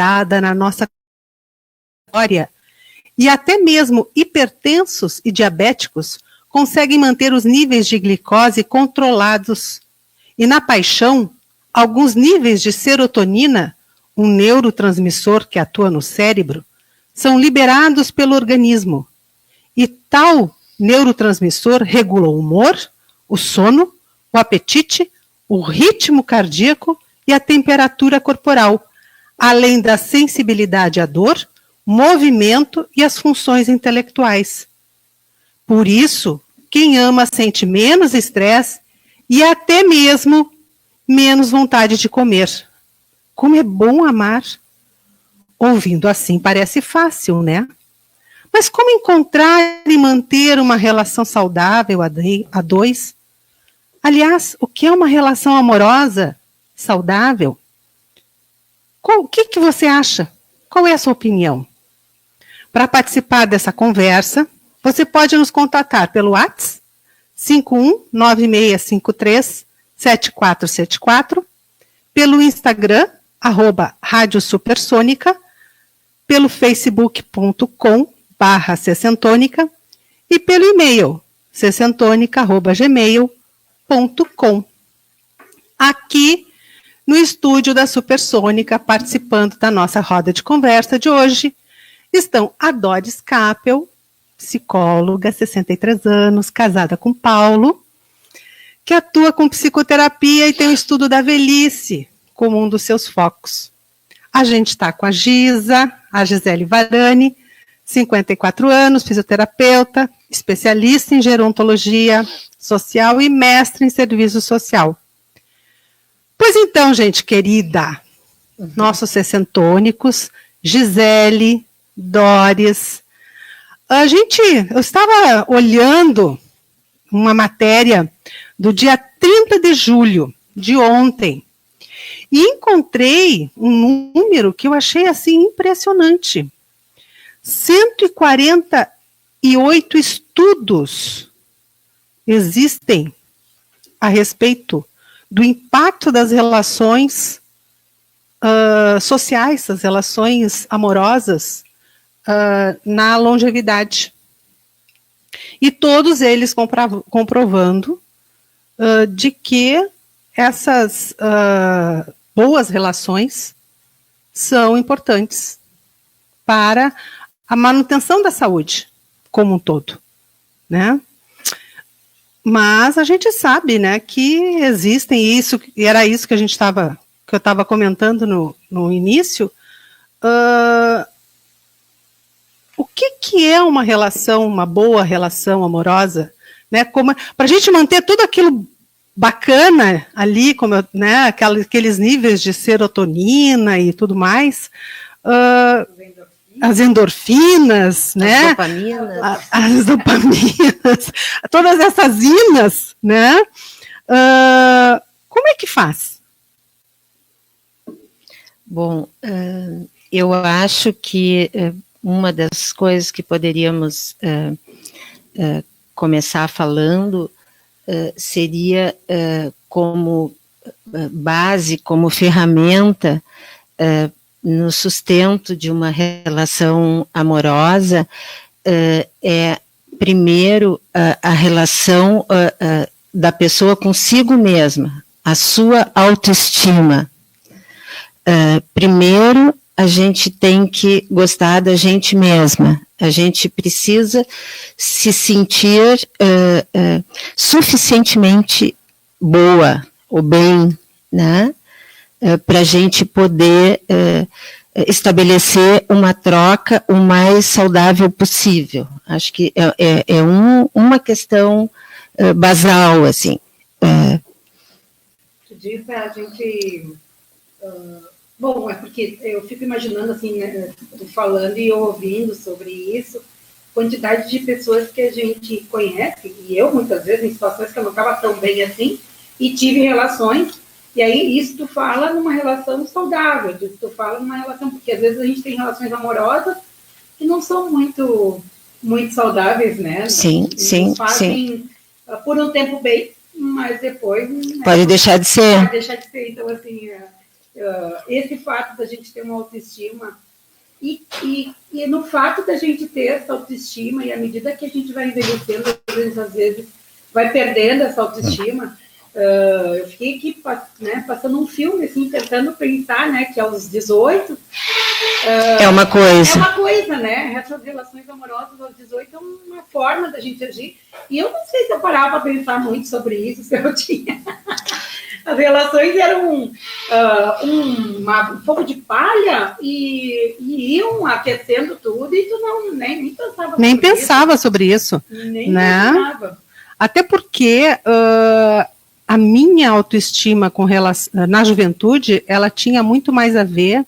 integrada na nossa história, e até mesmo hipertensos e diabéticos conseguem manter os níveis de glicose controlados. E na paixão, alguns níveis de serotonina, um neurotransmissor que atua no cérebro, são liberados pelo organismo. E tal neurotransmissor regula o humor, o sono, o apetite, o ritmo cardíaco e a temperatura corporal, além da sensibilidade à dor, movimento e as funções intelectuais. Por isso, quem ama sente menos estresse e até mesmo menos vontade de comer. Como é bom amar! Ouvindo assim parece fácil, né? Mas como encontrar e manter uma relação saudável a dois? Aliás, o que é uma relação amorosa saudável? O que você acha? Qual é a sua opinião? Para participar dessa conversa, você pode nos contatar pelo WhatsApp 5196537474, pelo Instagram, @Rádio Supersônica, pelo facebook.com/sessentônica e pelo e-mail sessentônica@gmail.com. Aqui no estúdio da Supersônica, participando da nossa roda de conversa de hoje, estão a Doris Capel, psicóloga, 63 anos, casada com Paulo, que atua com psicoterapia e tem o estudo da velhice como um dos seus focos. A gente está com a Gisele Varani, 54 anos, fisioterapeuta, especialista em gerontologia social e mestre em serviço social. Pois então, gente querida, nossos sessentônicos, Gisele, Doris, eu estava olhando uma matéria do dia 30 de julho, de ontem, e encontrei um número que eu achei assim impressionante. 148 estudos existem a respeito do impacto das relações sociais, das relações amorosas na longevidade. E todos eles comprovando de que essas boas relações são importantes para a manutenção da saúde como um todo, né? Mas a gente sabe, né, que existem isso, e era isso que eu estava comentando no início. O que é uma relação, uma boa relação amorosa, né? Para a gente manter tudo aquilo bacana ali, né, aqueles níveis de serotonina e tudo mais, as endorfinas, né? As dopaminas, todas essas inas, né? Como é que faz? Bom, eu acho que uma das coisas que poderíamos começar falando seria como base, como ferramenta no sustento de uma relação amorosa, primeiro a relação da pessoa consigo mesma, a sua autoestima. Primeiro, a gente tem que gostar da gente mesma. A gente precisa se sentir suficientemente boa ou bem, né? Para a gente poder estabelecer uma troca o mais saudável possível. Acho que é uma questão basal, assim. Tu diz a gente... bom, é porque eu fico imaginando, assim, né, falando e ouvindo sobre isso, quantidade de pessoas que a gente conhece, e eu, muitas vezes, em situações que eu não estava tão bem assim, e tive relações. E aí, isso tu fala numa relação saudável, tu fala numa relação... Porque, às vezes, a gente tem relações amorosas que não são muito saudáveis, né? Sim, sim, fazem por um tempo bem, mas depois... Pode deixar de ser. Pode deixar de ser. Então, assim, esse fato da gente ter uma autoestima e no fato da gente ter essa autoestima, e à medida que a gente vai envelhecendo, às vezes vai perdendo essa autoestima, eu fiquei aqui, né, passando um filme, assim, tentando pensar, né, que aos 18... é uma coisa. É uma coisa, né? Essas relações amorosas aos 18 é uma forma da gente agir. E eu não sei se eu parava para pensar muito sobre isso, se eu tinha... As relações eram um fogo de palha e iam aquecendo tudo e tu nem pensava nem pensava sobre isso. Nem né? pensava. Até porque a minha autoestima com relação, na juventude, ela tinha muito mais a ver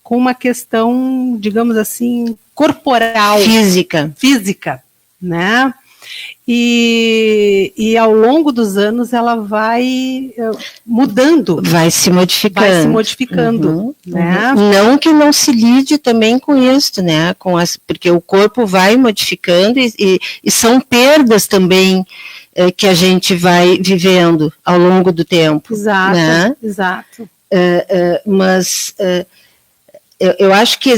com uma questão, digamos assim, corporal. Física, né? E ao longo dos anos ela vai mudando. Vai se modificando. Né? Não que não se lide também com isso, né? Porque o corpo vai modificando e são perdas também que a gente vai vivendo ao longo do tempo. Exato, né? Exato. Mas... eu acho que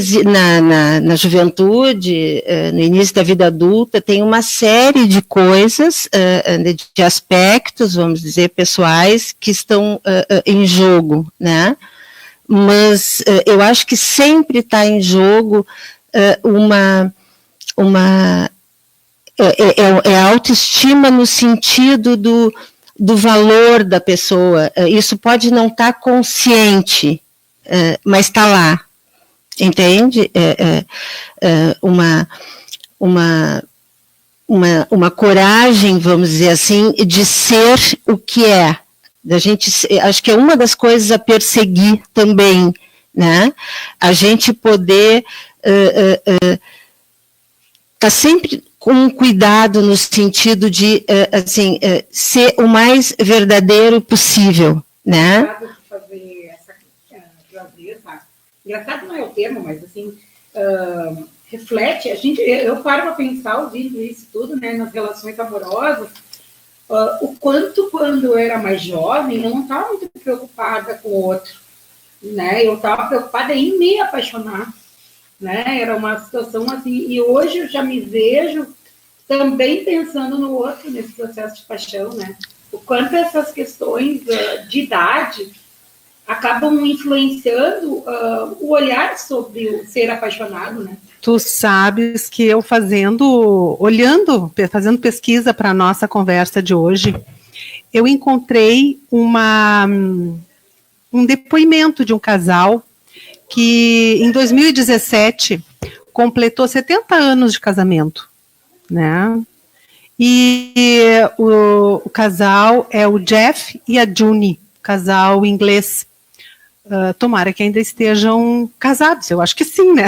na juventude, no início da vida adulta, tem uma série de coisas, de aspectos, vamos dizer, pessoais, que estão em jogo, né? Mas eu acho que sempre está em jogo a autoestima no sentido do valor da pessoa. Isso pode não estar consciente, mas está lá. Entende? Uma coragem, vamos dizer assim, de ser o que é. Acho que é uma das coisas a perseguir também, né? A gente poder tá sempre com um cuidado no sentido de ser o mais verdadeiro possível, né? Engraçado não é o termo, mas assim, reflete, eu paro para pensar, ouvindo isso tudo, né, nas relações amorosas, o quanto, quando eu era mais jovem, eu não estava muito preocupada com o outro, né, eu estava preocupada em me apaixonar, né, era uma situação assim, e hoje eu já me vejo também pensando no outro, nesse processo de paixão, né, o quanto essas questões de idade acabam influenciando o olhar sobre o ser apaixonado, né? Tu sabes que eu fazendo pesquisa para a nossa conversa de hoje, eu encontrei um depoimento de um casal que em 2017 completou 70 anos de casamento, né? E o casal é o Jeff e a Juni, casal inglês. Tomara que ainda estejam casados, eu acho que sim, né?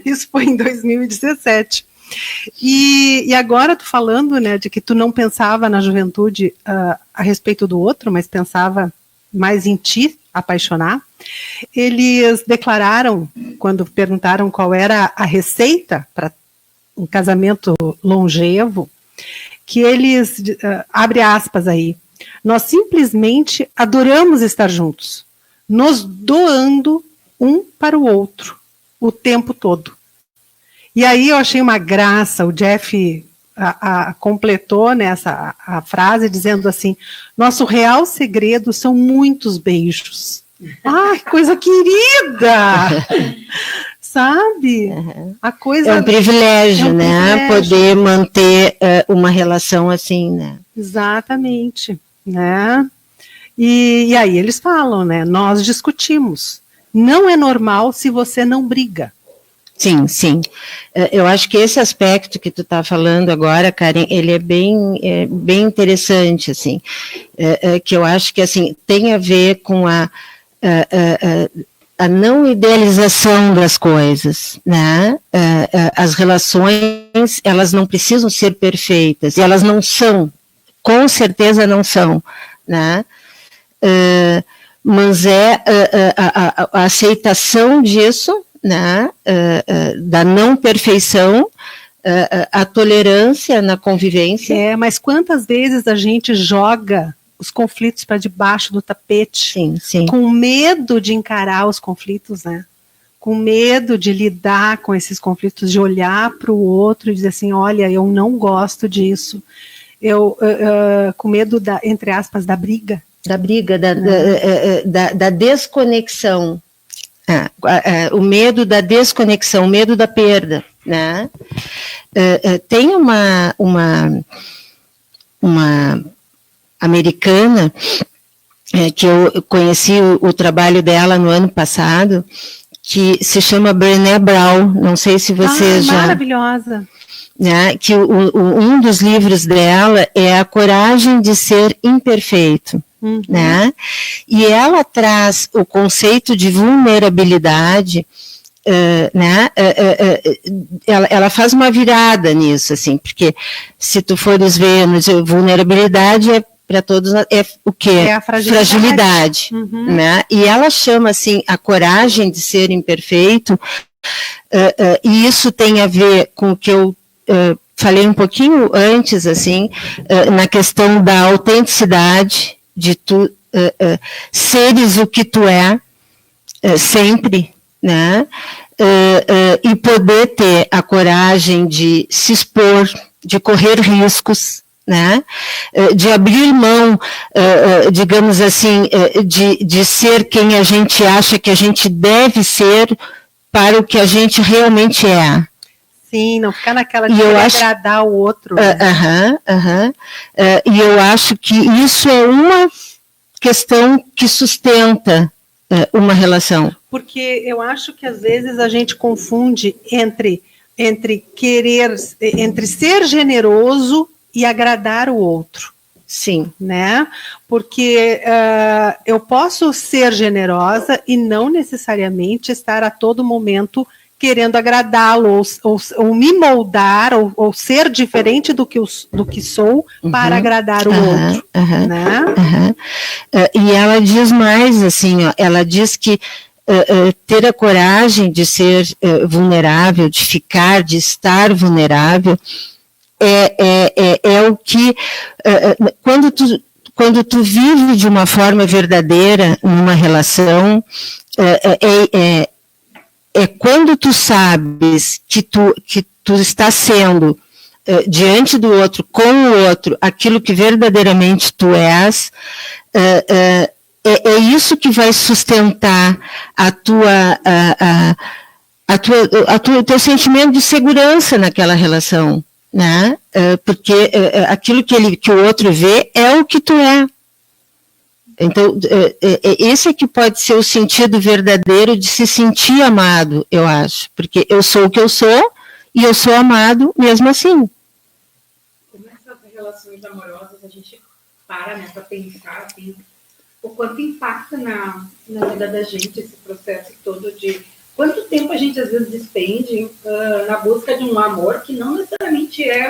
Isso foi em 2017. E agora tu falando, né, de que tu não pensava na juventude a respeito do outro, mas pensava mais em ti, apaixonar. Eles declararam, quando perguntaram qual era a receita para um casamento longevo, que eles, abre aspas aí, nós simplesmente adoramos estar juntos, nos doando um para o outro, o tempo todo. E aí eu achei uma graça, o Jeff completou nessa a frase dizendo assim, nosso real segredo são muitos beijos. Ai, coisa querida! Sabe? A coisa... É um privilégio, né? Poder manter uma relação assim, né? Exatamente, né? E aí eles falam, né? Nós discutimos. Não é normal se você não briga. Sim, sim. Eu acho que esse aspecto que tu está falando agora, Karen, ele é bem interessante, assim, que eu acho que assim tem a ver com a não idealização das coisas, né? As relações, elas não precisam ser perfeitas, e elas não são, com certeza não são, né? Mas a aceitação disso, né, da não perfeição, a tolerância na convivência. Mas quantas vezes a gente joga os conflitos para debaixo do tapete, sim. Com medo de encarar os conflitos, né? Com medo de lidar com esses conflitos, de olhar para o outro e dizer assim, olha, eu não gosto disso. Com medo entre aspas, da briga. Da briga, da desconexão. O medo da desconexão, o medo da perda, né? Tem uma americana que eu conheci o trabalho dela no ano passado, que se chama Brené Brown, não sei se você já... Maravilhosa. Né, que um dos livros dela é A Coragem de Ser Imperfeito. Né? E ela traz o conceito de vulnerabilidade, né? Ela faz uma virada nisso, assim, porque se tu fores ver, vulnerabilidade para todos é o quê? É a fragilidade. Né? E ela chama assim a coragem de ser imperfeito, e isso tem a ver com o que eu falei um pouquinho antes, assim, na questão da autenticidade, de tu seres o que tu é, sempre, né? E poder ter a coragem de se expor, de correr riscos, né? De abrir mão, digamos assim, de ser quem a gente acha que a gente deve ser para o que a gente realmente é. Sim, não ficar naquela de agradar o outro. Né? E eu acho que isso é uma questão que sustenta uma relação. Porque eu acho que às vezes a gente confunde entre ser generoso e agradar o outro. Sim. Né? Porque eu posso ser generosa e não necessariamente estar a todo momento querendo agradá-lo, ou me moldar, ou ser diferente do que sou para agradar o outro. Né? E ela diz mais, assim, ó, ela diz que ter a coragem de ser vulnerável, de ficar, de estar vulnerável, é o que, quando tu vive de uma forma verdadeira numa relação, quando tu sabes que tu está sendo diante do outro, com o outro, aquilo que verdadeiramente tu és, é isso que vai sustentar o teu sentimento de segurança naquela relação, né? Porque aquilo que o outro vê é o que tu é. Então, esse é que pode ser o sentido verdadeiro de se sentir amado, eu acho. Porque eu sou o que eu sou e eu sou amado mesmo assim. Como essas relações amorosas, a gente para, né, para pensar assim, o quanto impacta na vida da gente esse processo todo de quanto tempo a gente às vezes despende na busca de um amor que não necessariamente é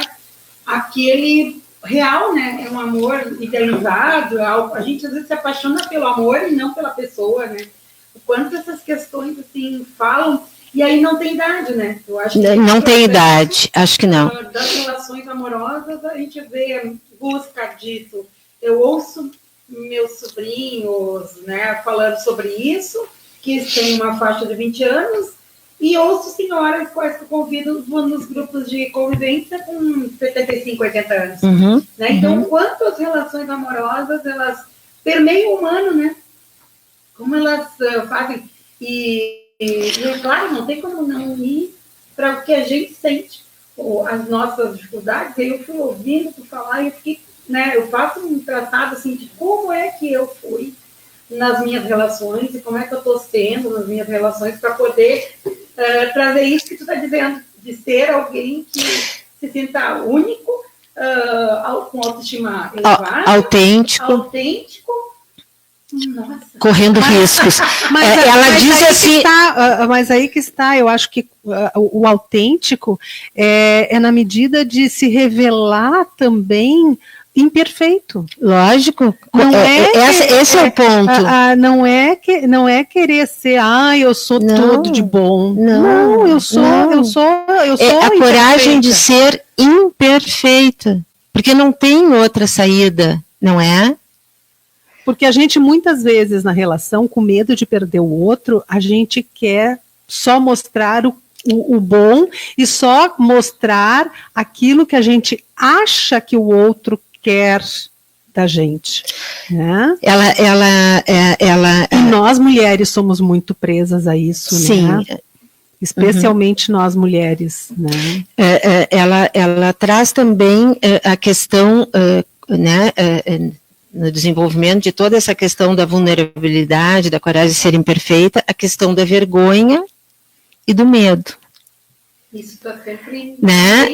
aquele real, né? É um amor idealizado, a gente às vezes se apaixona pelo amor e não pela pessoa, né? O quanto essas questões assim falam, e aí não tem idade, né? Eu acho que não tem idade, acho que não. Das relações amorosas a gente vê busca disso. Eu ouço meus sobrinhos, né, falando sobre isso, que têm uma faixa de 20 anos, e ouço senhoras quais que eu convido nos grupos de convivência com 75, 80 anos. Né? Então, quanto as relações amorosas, elas permeiam o humano, né? Como elas fazem. E, claro, não tem como não ir para o que a gente sente, as nossas dificuldades. Aí eu fui ouvindo tu falar e eu fiquei, né, eu faço um tratado assim, de como é que eu fui nas minhas relações e como é que eu estou sendo nas minhas relações para poder trazer isso que tu está dizendo, de ser alguém que se sinta único, com autoestima elevada, autêntico. Nossa. Correndo riscos. Ela diz assim... mas aí que está, eu acho que o autêntico é na medida de se revelar também imperfeito. Lógico. Esse é o ponto. Não é querer ser, eu sou tudo de bom. Não, eu sou a coragem de ser imperfeita. Porque não tem outra saída, não é? Porque a gente, muitas vezes, na relação, com medo de perder o outro, a gente quer só mostrar o bom e só mostrar aquilo que a gente acha que o outro quer da gente, né? Ela e nós mulheres somos muito presas a isso, sim, né? Especialmente nós mulheres, né? Ela traz também a questão, né, no desenvolvimento de toda essa questão da vulnerabilidade, da coragem de ser imperfeita, a questão da vergonha e do medo. Isso está sempre, né?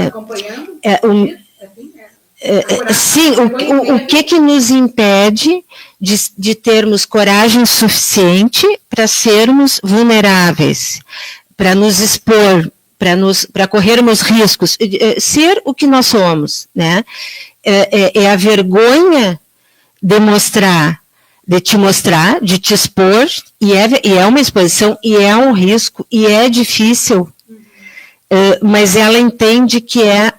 acompanhando? Sim, o que nos impede de termos coragem suficiente para sermos vulneráveis, para nos expor, para corrermos riscos, ser o que nós somos, né? É a vergonha de te mostrar, de te expor, e é uma exposição, e é um risco, e é difícil, mas ela entende que é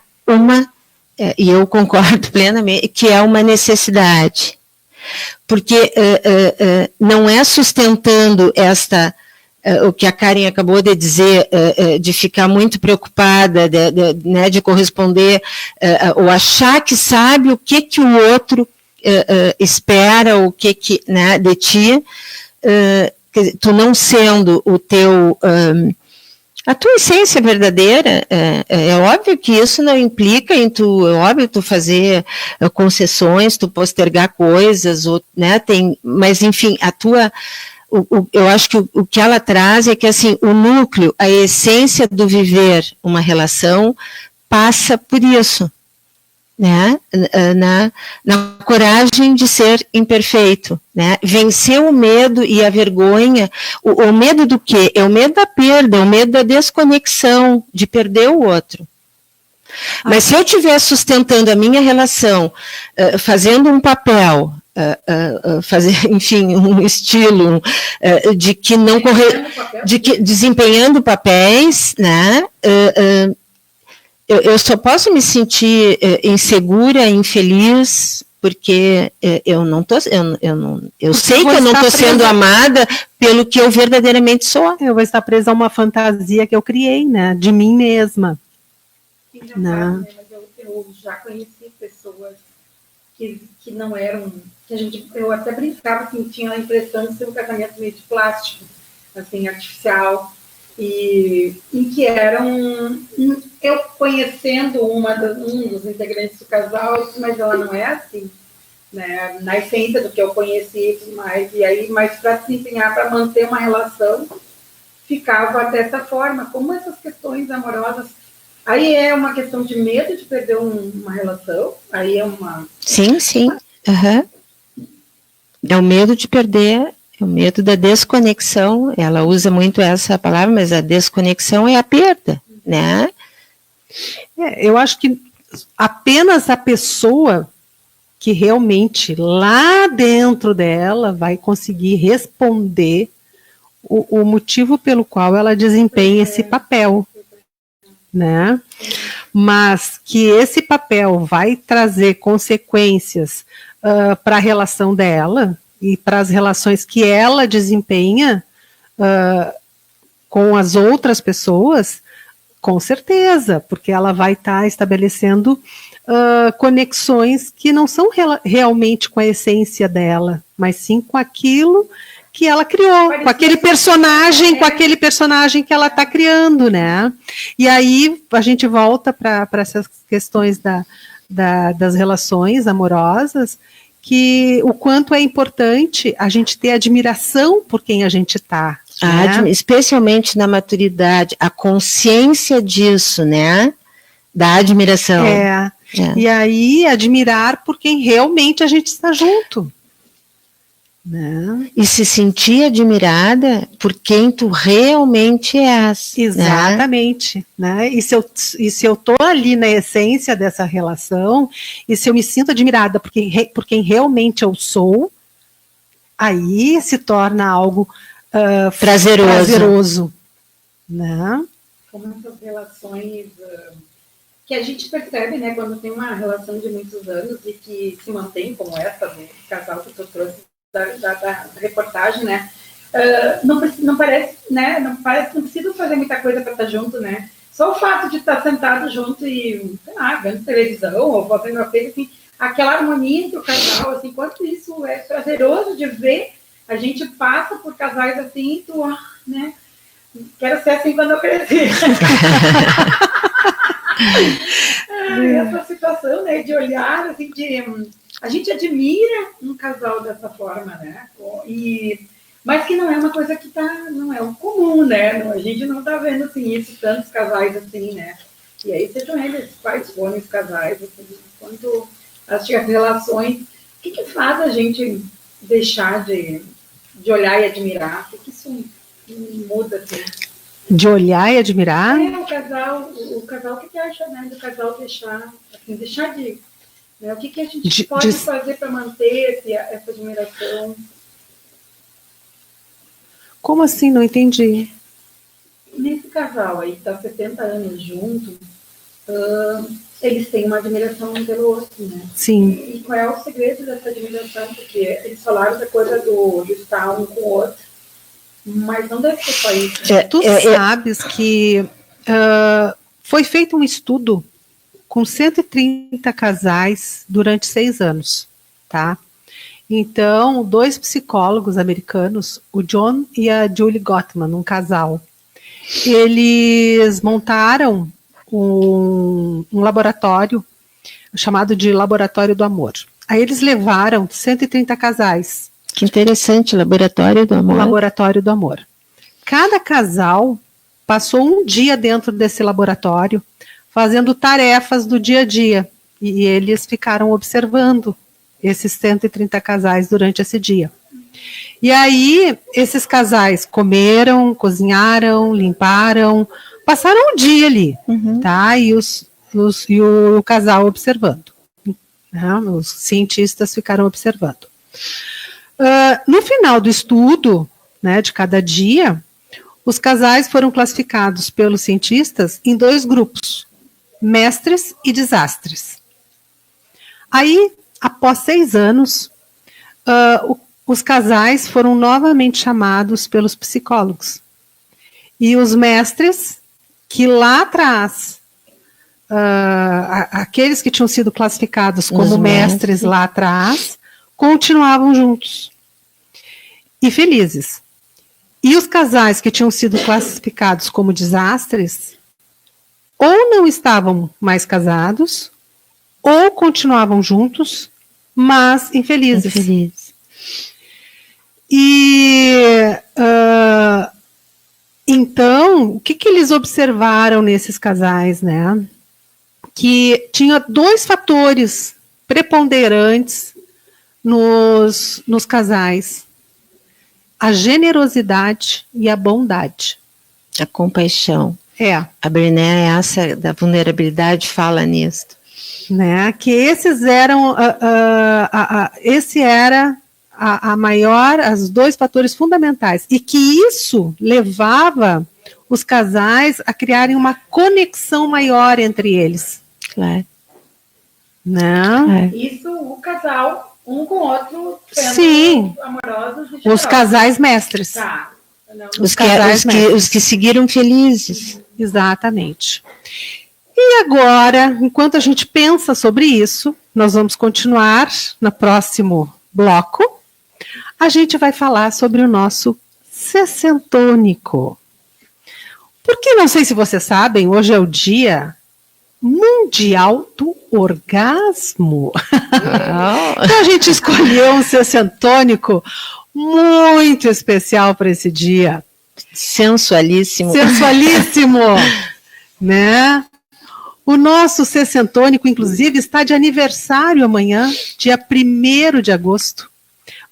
e eu concordo plenamente, que é uma necessidade. Porque não é sustentando o que a Karen acabou de dizer, de ficar muito preocupada, né, de corresponder, ou achar que sabe o que o outro espera, o que né, de ti, tu não sendo o teu... a tua essência verdadeira, é óbvio que isso não implica em tu fazer concessões, tu postergar coisas, né, mas enfim, eu acho que o que ela traz é que assim, o núcleo, a essência do viver uma relação passa por isso, né, na coragem de ser imperfeito, né, vencer o medo e a vergonha. O medo do quê? É o medo da perda, é o medo da desconexão, de perder o outro. Mas se eu estiver sustentando a minha relação, fazendo um papel, enfim, um estilo de que não desempenhando papéis, né, eu só posso me sentir insegura, infeliz, porque eu sei que eu não estou sendo amada pelo que eu verdadeiramente sou. Eu vou estar presa a uma fantasia que eu criei, né, de mim mesma. Não. Mas eu já conheci pessoas que não eram, eu até brincava que tinha a impressão de ser um casamento meio de plástico, assim, artificial. E em que eram, eu conhecendo um dos integrantes do casal, mas ela não é assim, né, na essência do que eu conheci e tudo mais, e aí, mas para se empenhar, para manter uma relação, ficava dessa forma, como essas questões amorosas, aí é uma questão de medo de perder uma relação, aí é uma... Sim, é o medo de perder... O medo da desconexão, ela usa muito essa palavra, mas a desconexão é a perda, né? Eu acho que apenas a pessoa que realmente lá dentro dela vai conseguir responder o motivo pelo qual ela desempenha esse papel, né? Mas que esse papel vai trazer consequências para a relação dela, e para as relações que ela desempenha com as outras pessoas, com certeza, porque ela vai estar estabelecendo conexões que não são realmente com a essência dela, mas sim com aquilo que ela criou, com aquele personagem que ela está criando, né? E aí a gente volta para essas questões das relações amorosas, que o quanto é importante a gente ter admiração por quem a gente está. Né? Especialmente na maturidade, a consciência disso, né? Da admiração. E aí, admirar por quem realmente a gente está junto. Né? E se sentir admirada por quem tu realmente és. Exatamente. Né? E se eu estou ali na essência dessa relação, e se eu me sinto admirada por quem realmente eu sou, aí se torna algo prazeroso. Né? Como essas relações que a gente percebe, né, quando tem uma relação de muitos anos e que se mantém como essa do casal que tu trouxe da reportagem, né, não parece, né, não precisa fazer muita coisa para estar junto, né, só o fato de estar sentado junto e, sei lá, vendo televisão ou fazendo uma coisa, assim, aquela harmonia entre o casal, assim, quanto isso é prazeroso de ver. A gente passa por casais assim e tu, né, quero ser assim quando eu crescer. Essa situação, né, de olhar, assim, a gente admira um casal dessa forma, né, mas que não é uma coisa que não é um comum, né, a gente não está vendo, assim, tantos casais assim, né, e aí sejam eles quais forem os casais, assim, quanto as relações, o que faz a gente deixar de olhar e admirar? O que isso muda, assim? De olhar e admirar? O casal, o que acha, né, do casal deixar de... Né, o que a gente pode fazer para manter essa admiração? Como assim? Não entendi. Nesse casal aí, que está 70 anos junto, eles têm uma admiração um pelo outro, né? Sim. E qual é o segredo dessa admiração? Porque eles falaram da coisa de estar um com o outro, mas não deve ser só isso. Tu sabes que foi feito um estudo com 130 casais durante 6 anos, tá? Então, 2 psicólogos americanos, o John e a Julie Gottman, um casal, eles montaram um laboratório chamado de Laboratório do Amor. Aí eles levaram 130 casais. Que interessante, Laboratório do Amor. Laboratório do Amor. Cada casal passou um dia dentro desse laboratório, fazendo tarefas do dia a dia. E eles ficaram observando esses 130 casais durante esse dia. E aí, esses casais comeram, cozinharam, limparam, passaram um dia ali, tá? E o casal observando. Né? Os cientistas ficaram observando. No final do estudo, né, de cada dia, os casais foram classificados pelos cientistas em 2 grupos, mestres e desastres. Aí, após 6 anos, os casais foram novamente chamados pelos psicólogos. E os mestres, que lá atrás, aqueles que tinham sido classificados como mestres lá atrás, continuavam juntos e felizes. E os casais que tinham sido classificados como desastres, ou não estavam mais casados, ou continuavam juntos, mas infelizes. E então, o que eles observaram nesses casais, né? Que tinha 2 fatores preponderantes nos casais: a generosidade e a bondade. A compaixão. A Brené, essa da vulnerabilidade, fala nisso. Né, que esses eram, esse era os 2 fatores fundamentais, e que isso levava os casais a criarem uma conexão maior entre eles. Claro. Né? Isso, o casal, um com o outro, sendo Sim, amorosos e os casais mestres. Tá. Os que seguiram felizes. Exatamente. E agora, enquanto a gente pensa sobre isso, nós vamos continuar no próximo bloco. A gente vai falar sobre o nosso sessentônico. Porque, não sei se vocês sabem, hoje é o Dia Mundial do Orgasmo. Então a gente escolheu um sessentônico muito especial para esse dia. Sensualíssimo. Sensualíssimo, né? O nosso sessentônico, inclusive, está de aniversário amanhã, dia 1º de agosto.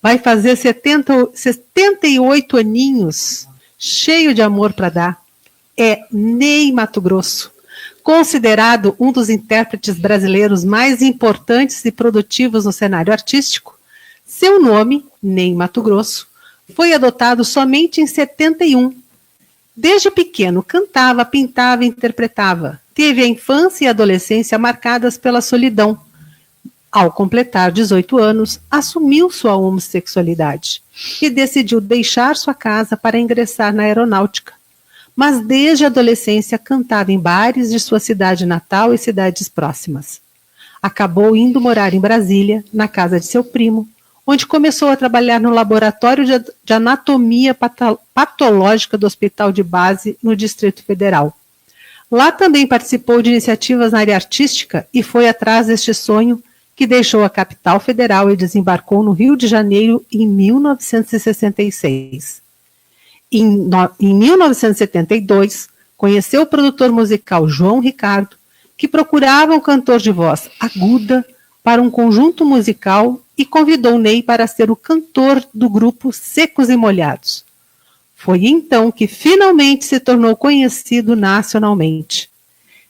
Vai fazer 78 aninhos, cheio de amor para dar. É Ney Matogrosso, considerado um dos intérpretes brasileiros mais importantes e produtivos no cenário artístico. Seu nome, Ney Matogrosso, foi adotado somente em 71. Desde pequeno, cantava, pintava e interpretava. teve a infância e adolescência marcadas pela solidão. Ao completar 18 anos, assumiu sua homossexualidade e decidiu deixar sua casa para ingressar na aeronáutica. Mas desde a adolescência cantava em bares de sua cidade natal e cidades próximas. Acabou indo morar em Brasília, na casa de seu primo, onde começou a trabalhar no laboratório de anatomia patológica do Hospital de Base, no Distrito Federal. Lá também participou de iniciativas na área artística e foi atrás deste sonho, que deixou a capital federal e desembarcou no Rio de Janeiro em 1966. Em 1972, conheceu o produtor musical João Ricardo, que procurava um cantor de voz aguda para um conjunto musical e convidou Ney para ser o cantor do grupo Secos e Molhados. Foi então que finalmente se tornou conhecido nacionalmente.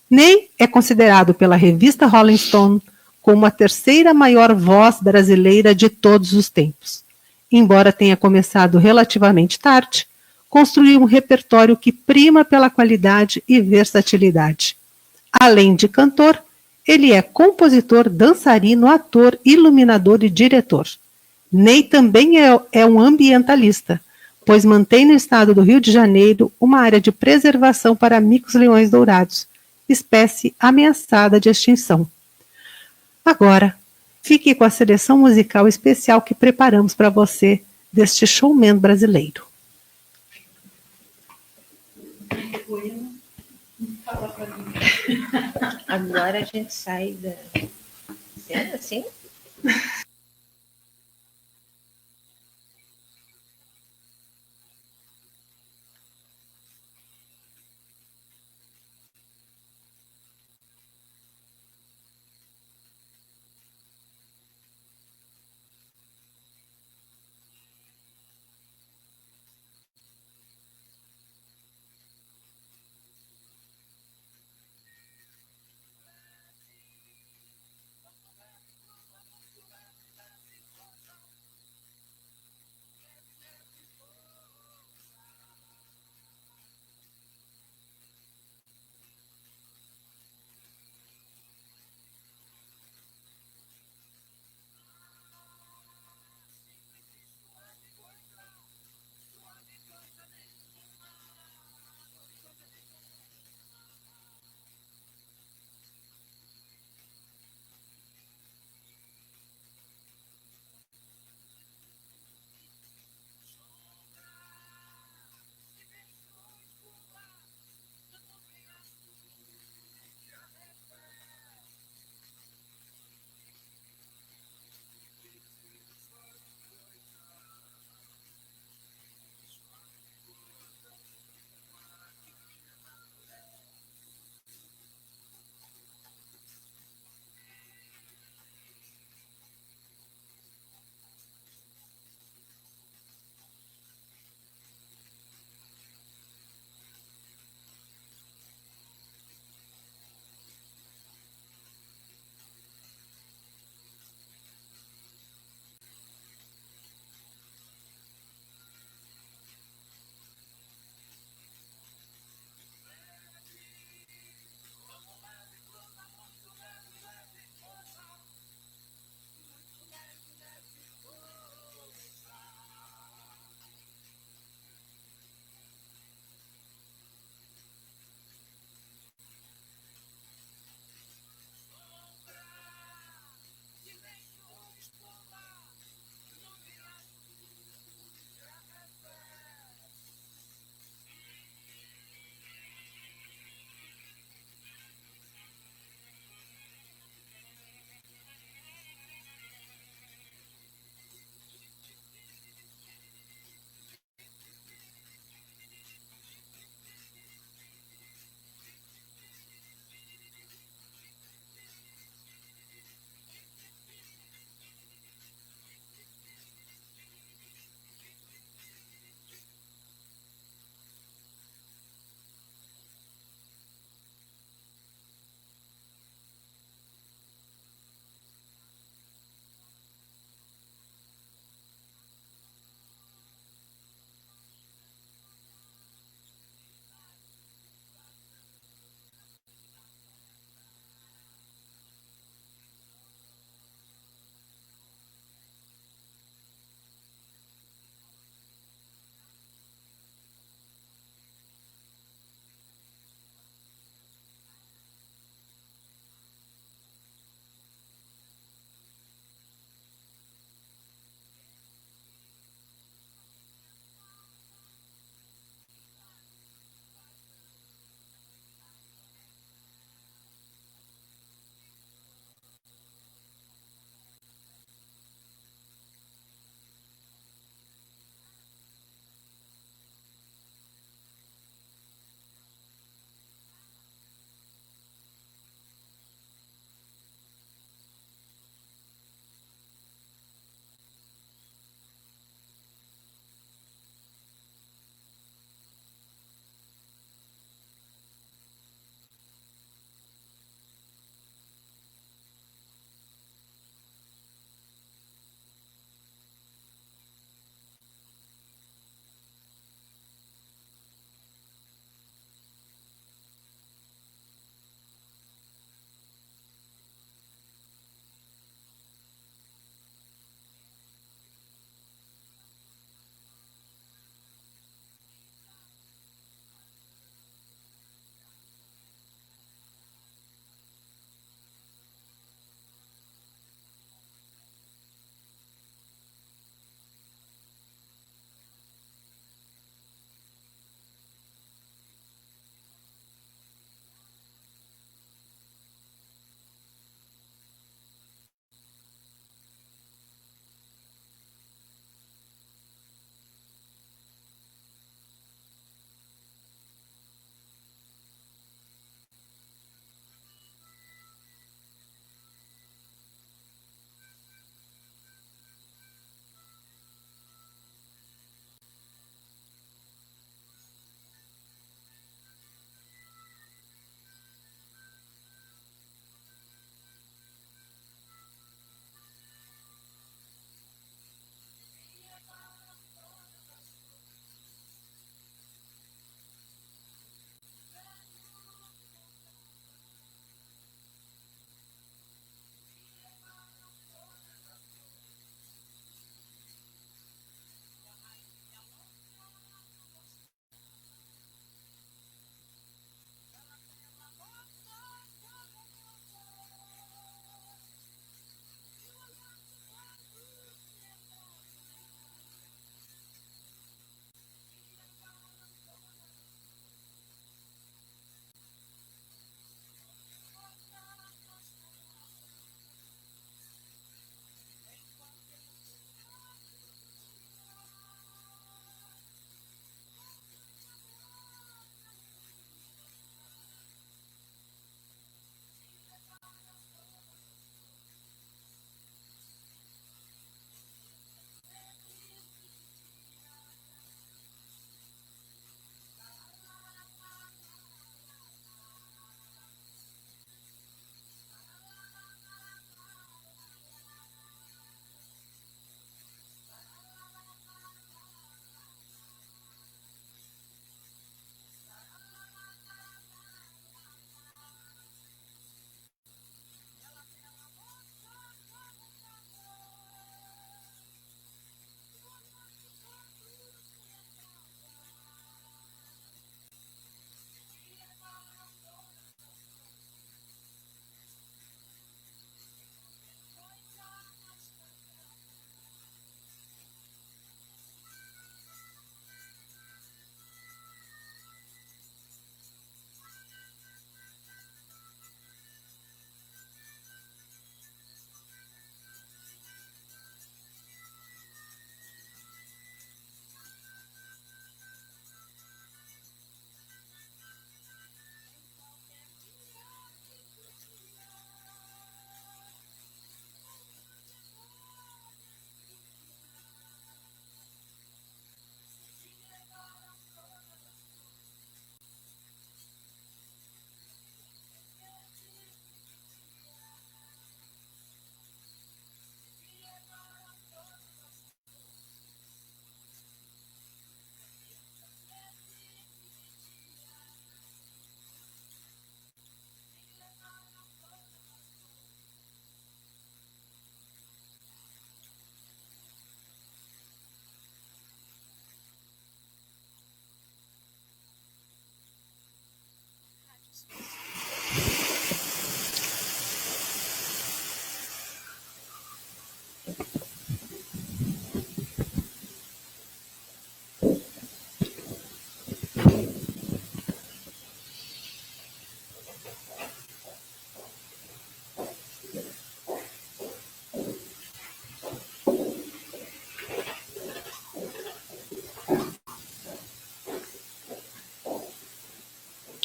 Ney é considerado pela revista Rolling Stone como a terceira maior voz brasileira de todos os tempos. Embora tenha começado relativamente tarde, construiu um repertório que prima pela qualidade e versatilidade. Além de cantor, ele é compositor, dançarino, ator, iluminador e diretor. Ney também é um ambientalista, pois mantém no estado do Rio de Janeiro uma área de preservação para micos-leões dourados, espécie ameaçada de extinção. Agora, fique com a seleção musical especial que preparamos para você deste showman brasileiro. Agora a gente sai da cena, assim?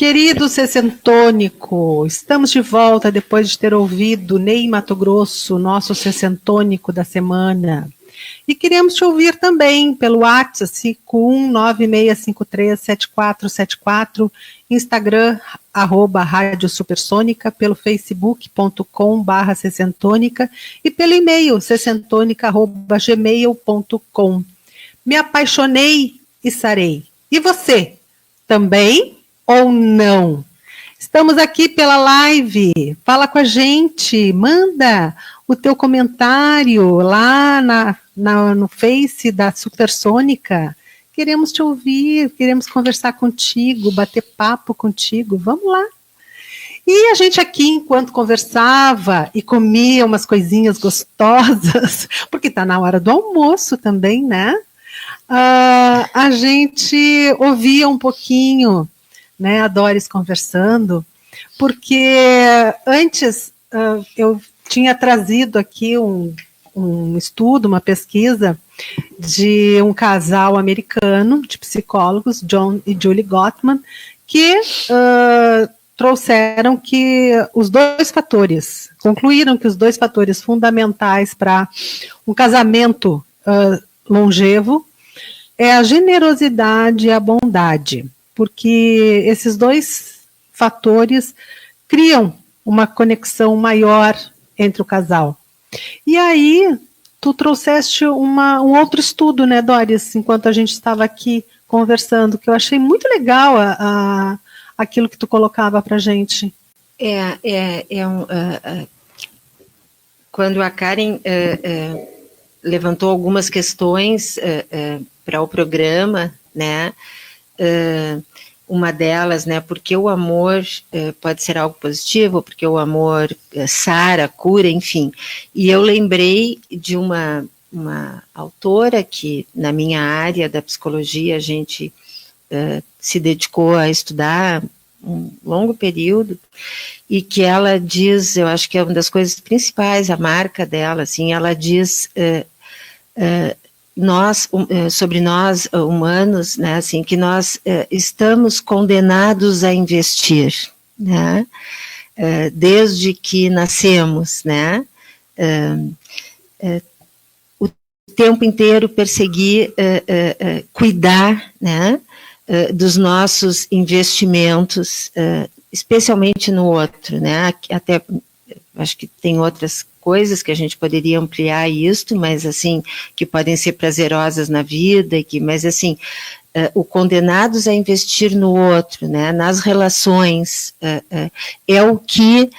Querido Sessentônico, estamos de volta depois de ter ouvido Ney Matogrosso, nosso Sessentônico da semana. E queremos te ouvir também pelo WhatsApp 51965374474, Instagram, @Rádio Supersônica, pelo facebook.com/sessentônica e pelo e-mail sessentônica@gmail.com. Me apaixonei e sarei. E você? Também ou não? Estamos aqui pela live. Fala com a gente, manda o teu comentário lá no Face da Supersônica. Queremos te ouvir, queremos conversar contigo, bater papo contigo. Vamos lá. E a gente aqui, enquanto conversava e comia umas coisinhas gostosas, porque está na hora do almoço também, né? A gente ouvia um pouquinho, né, a Doris conversando, porque antes eu tinha trazido aqui um estudo, uma pesquisa de um casal americano de psicólogos, John e Julie Gottman, que trouxeram que concluíram que os dois fatores fundamentais para um casamento longevo é a generosidade e a bondade, porque esses dois fatores criam uma conexão maior entre o casal. E aí, tu trouxeste um outro estudo, né, Doris, enquanto a gente estava aqui conversando, que eu achei muito legal aquilo que tu colocava para a gente. Quando a Karen levantou algumas questões para o programa, né, uma delas, né, porque o amor pode ser algo positivo, porque o amor sara, cura, enfim. E eu lembrei de uma autora que, na minha área da psicologia, a gente se dedicou a estudar um longo período, e que ela diz, eu acho que é uma das coisas principais, a marca dela, assim, ela diz sobre nós humanos, né, assim, que nós estamos condenados a investir, né, desde que nascemos, né, o tempo inteiro perseguir, cuidar, né, dos nossos investimentos, especialmente no outro, né, até acho que tem outras coisas que a gente poderia ampliar isto, mas assim, que podem ser prazerosas na vida, mas assim, o condenados a investir no outro, né, nas relações, é o que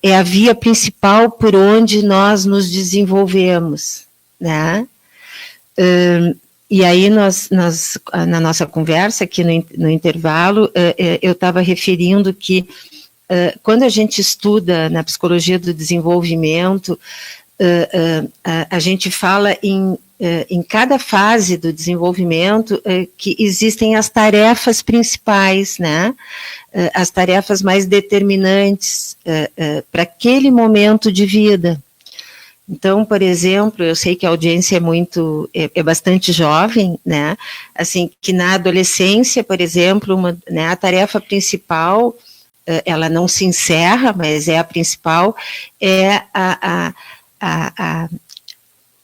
é a via principal por onde nós nos desenvolvemos, né. E aí nós na nossa conversa aqui no intervalo, eu estava referindo que quando a gente estuda na psicologia do desenvolvimento, a gente fala em cada fase do desenvolvimento que existem as tarefas principais, né? As tarefas mais determinantes para aquele momento de vida. Então, por exemplo, eu sei que a audiência é bastante jovem, né? Assim, que na adolescência, por exemplo, né, a tarefa principal, ela não se encerra, mas é a principal, é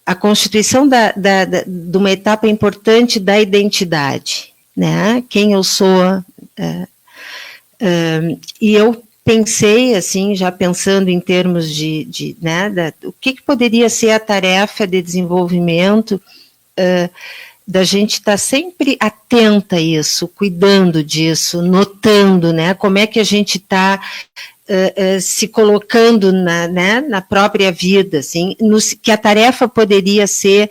a constituição de uma etapa importante da identidade, né? Quem eu sou. E eu pensei, assim, já pensando em termos né, o que poderia ser a tarefa de desenvolvimento, da gente estar sempre atenta a isso, cuidando disso, notando, né, como é que a gente está se colocando na própria vida, assim, que a tarefa poderia ser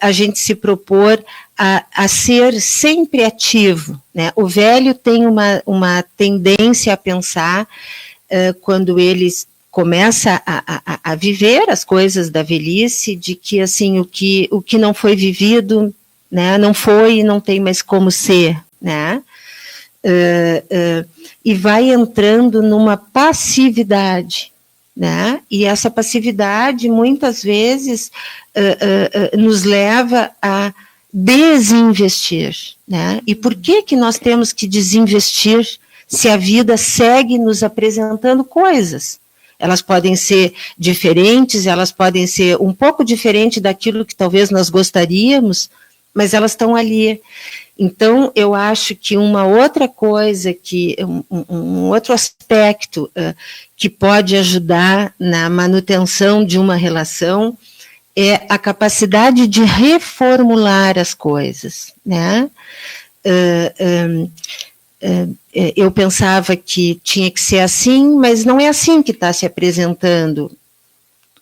a gente se propor a ser sempre ativo, né? O velho tem uma tendência a pensar, quando ele começa a viver as coisas da velhice, de que, assim, o que não foi vivido, né, não foi e não tem mais como ser, né? E vai entrando numa passividade, né? E essa passividade muitas vezes nos leva a desinvestir, né? E por que nós temos que desinvestir se a vida segue nos apresentando coisas? Elas podem ser diferentes, elas podem ser um pouco diferentes daquilo que talvez nós gostaríamos, mas elas estão ali. Então, eu acho que uma outra coisa, um outro aspecto que pode ajudar na manutenção de uma relação é a capacidade de reformular as coisas, né? Eu pensava que tinha que ser assim, mas não é assim que está se apresentando.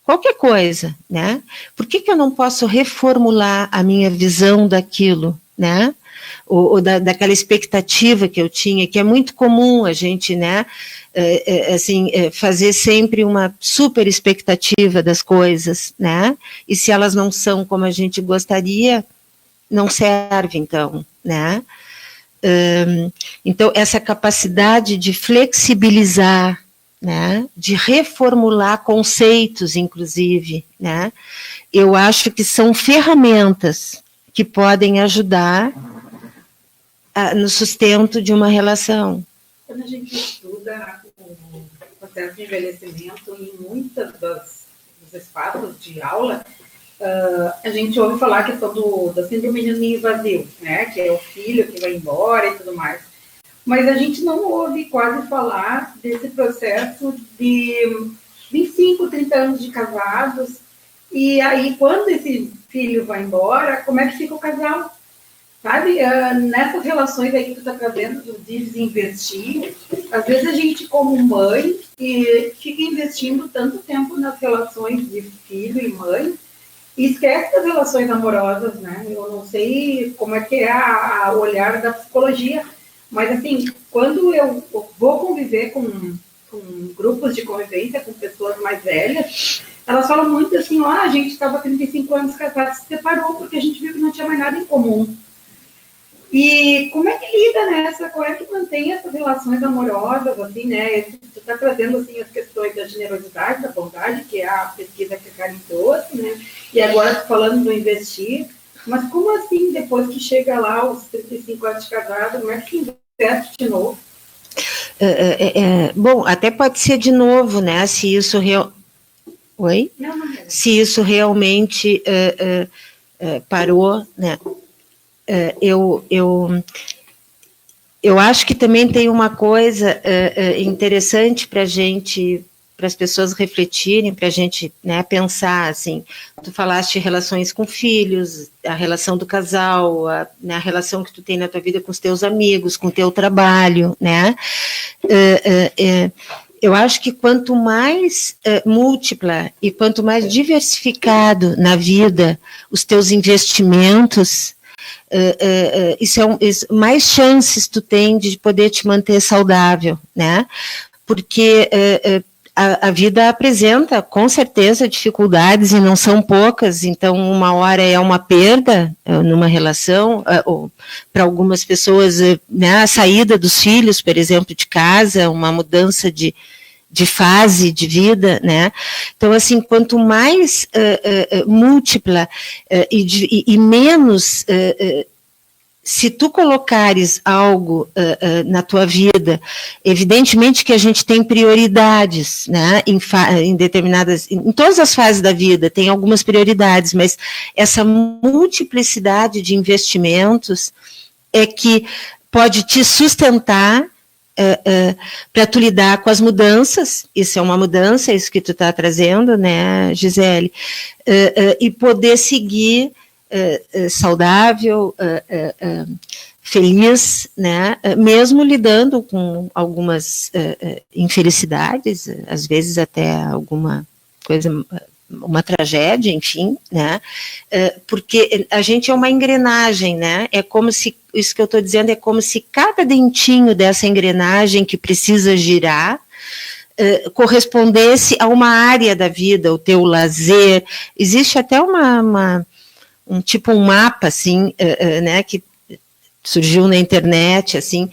Qualquer coisa, né? Por que eu não posso reformular a minha visão daquilo, né? Ou daquela expectativa que eu tinha, que é muito comum a gente, né, fazer sempre uma super expectativa das coisas, né, e se elas não são como a gente gostaria, não serve, então, né. Então, essa capacidade de flexibilizar, né, de reformular conceitos, inclusive, né, eu acho que são ferramentas que podem ajudar no sustento de uma relação. Quando a gente estuda o processo de envelhecimento em muitos dos espaços de aula, a gente ouve falar a questão da síndrome de ninho vazio, né? Que é o filho que vai embora e tudo mais. Mas a gente não ouve quase falar desse processo de 25, 30 anos de casados, e aí quando esse filho vai embora, como é que fica o casal? Sabe, nessas relações aí que tu está trazendo de desinvestir, às vezes a gente, como mãe, fica investindo tanto tempo nas relações de filho e mãe, e esquece das relações amorosas, né? Eu não sei como é que é o olhar da psicologia, mas, assim, quando eu vou conviver com grupos de convivência, com pessoas mais velhas, elas falam muito assim, a gente estava 35 anos casados, se separou porque a gente viu que não tinha mais nada em comum. E como é que lida nessa? Como é que mantém essas relações amorosas, assim, né? Tu está trazendo, assim, as questões da generosidade, da bondade, que é a pesquisa que a Karen trouxe, né? E agora tu falando do investir. Mas como assim, depois que chega lá aos 35 anos de casado, como é que investe de novo? Bom, até pode ser de novo, né? Se isso Oi? Não. Se isso realmente parou, né? Eu acho que também tem uma coisa interessante para as pessoas refletirem, para a gente, né, pensar, assim, tu falaste de relações com filhos, a relação do casal, né, a relação que tu tem na tua vida com os teus amigos, com o teu trabalho, né, eu acho que quanto mais múltipla e quanto mais diversificado na vida os teus investimentos, mais chances tu tem de poder te manter saudável, né? Porque a vida apresenta, com certeza, dificuldades e não são poucas, então uma hora é uma perda numa relação, para algumas pessoas, né, a saída dos filhos, por exemplo, de casa, uma mudança de fase de vida, né? Então, assim, quanto mais múltipla e menos, se tu colocares algo na tua vida, evidentemente que a gente tem prioridades, né? Em determinadas, em todas as fases da vida tem algumas prioridades, mas essa multiplicidade de investimentos é que pode te sustentar para tu lidar com as mudanças, isso é uma mudança, isso que tu está trazendo, né, Gisele, e poder seguir saudável, feliz, né, mesmo lidando com algumas infelicidades, às vezes até alguma coisa, uma tragédia, enfim, né, porque a gente é uma engrenagem, né, é como se, isso que eu estou dizendo, é como se cada dentinho dessa engrenagem que precisa girar correspondesse a uma área da vida, o teu lazer, existe até um mapa, assim, né, que surgiu na internet, assim,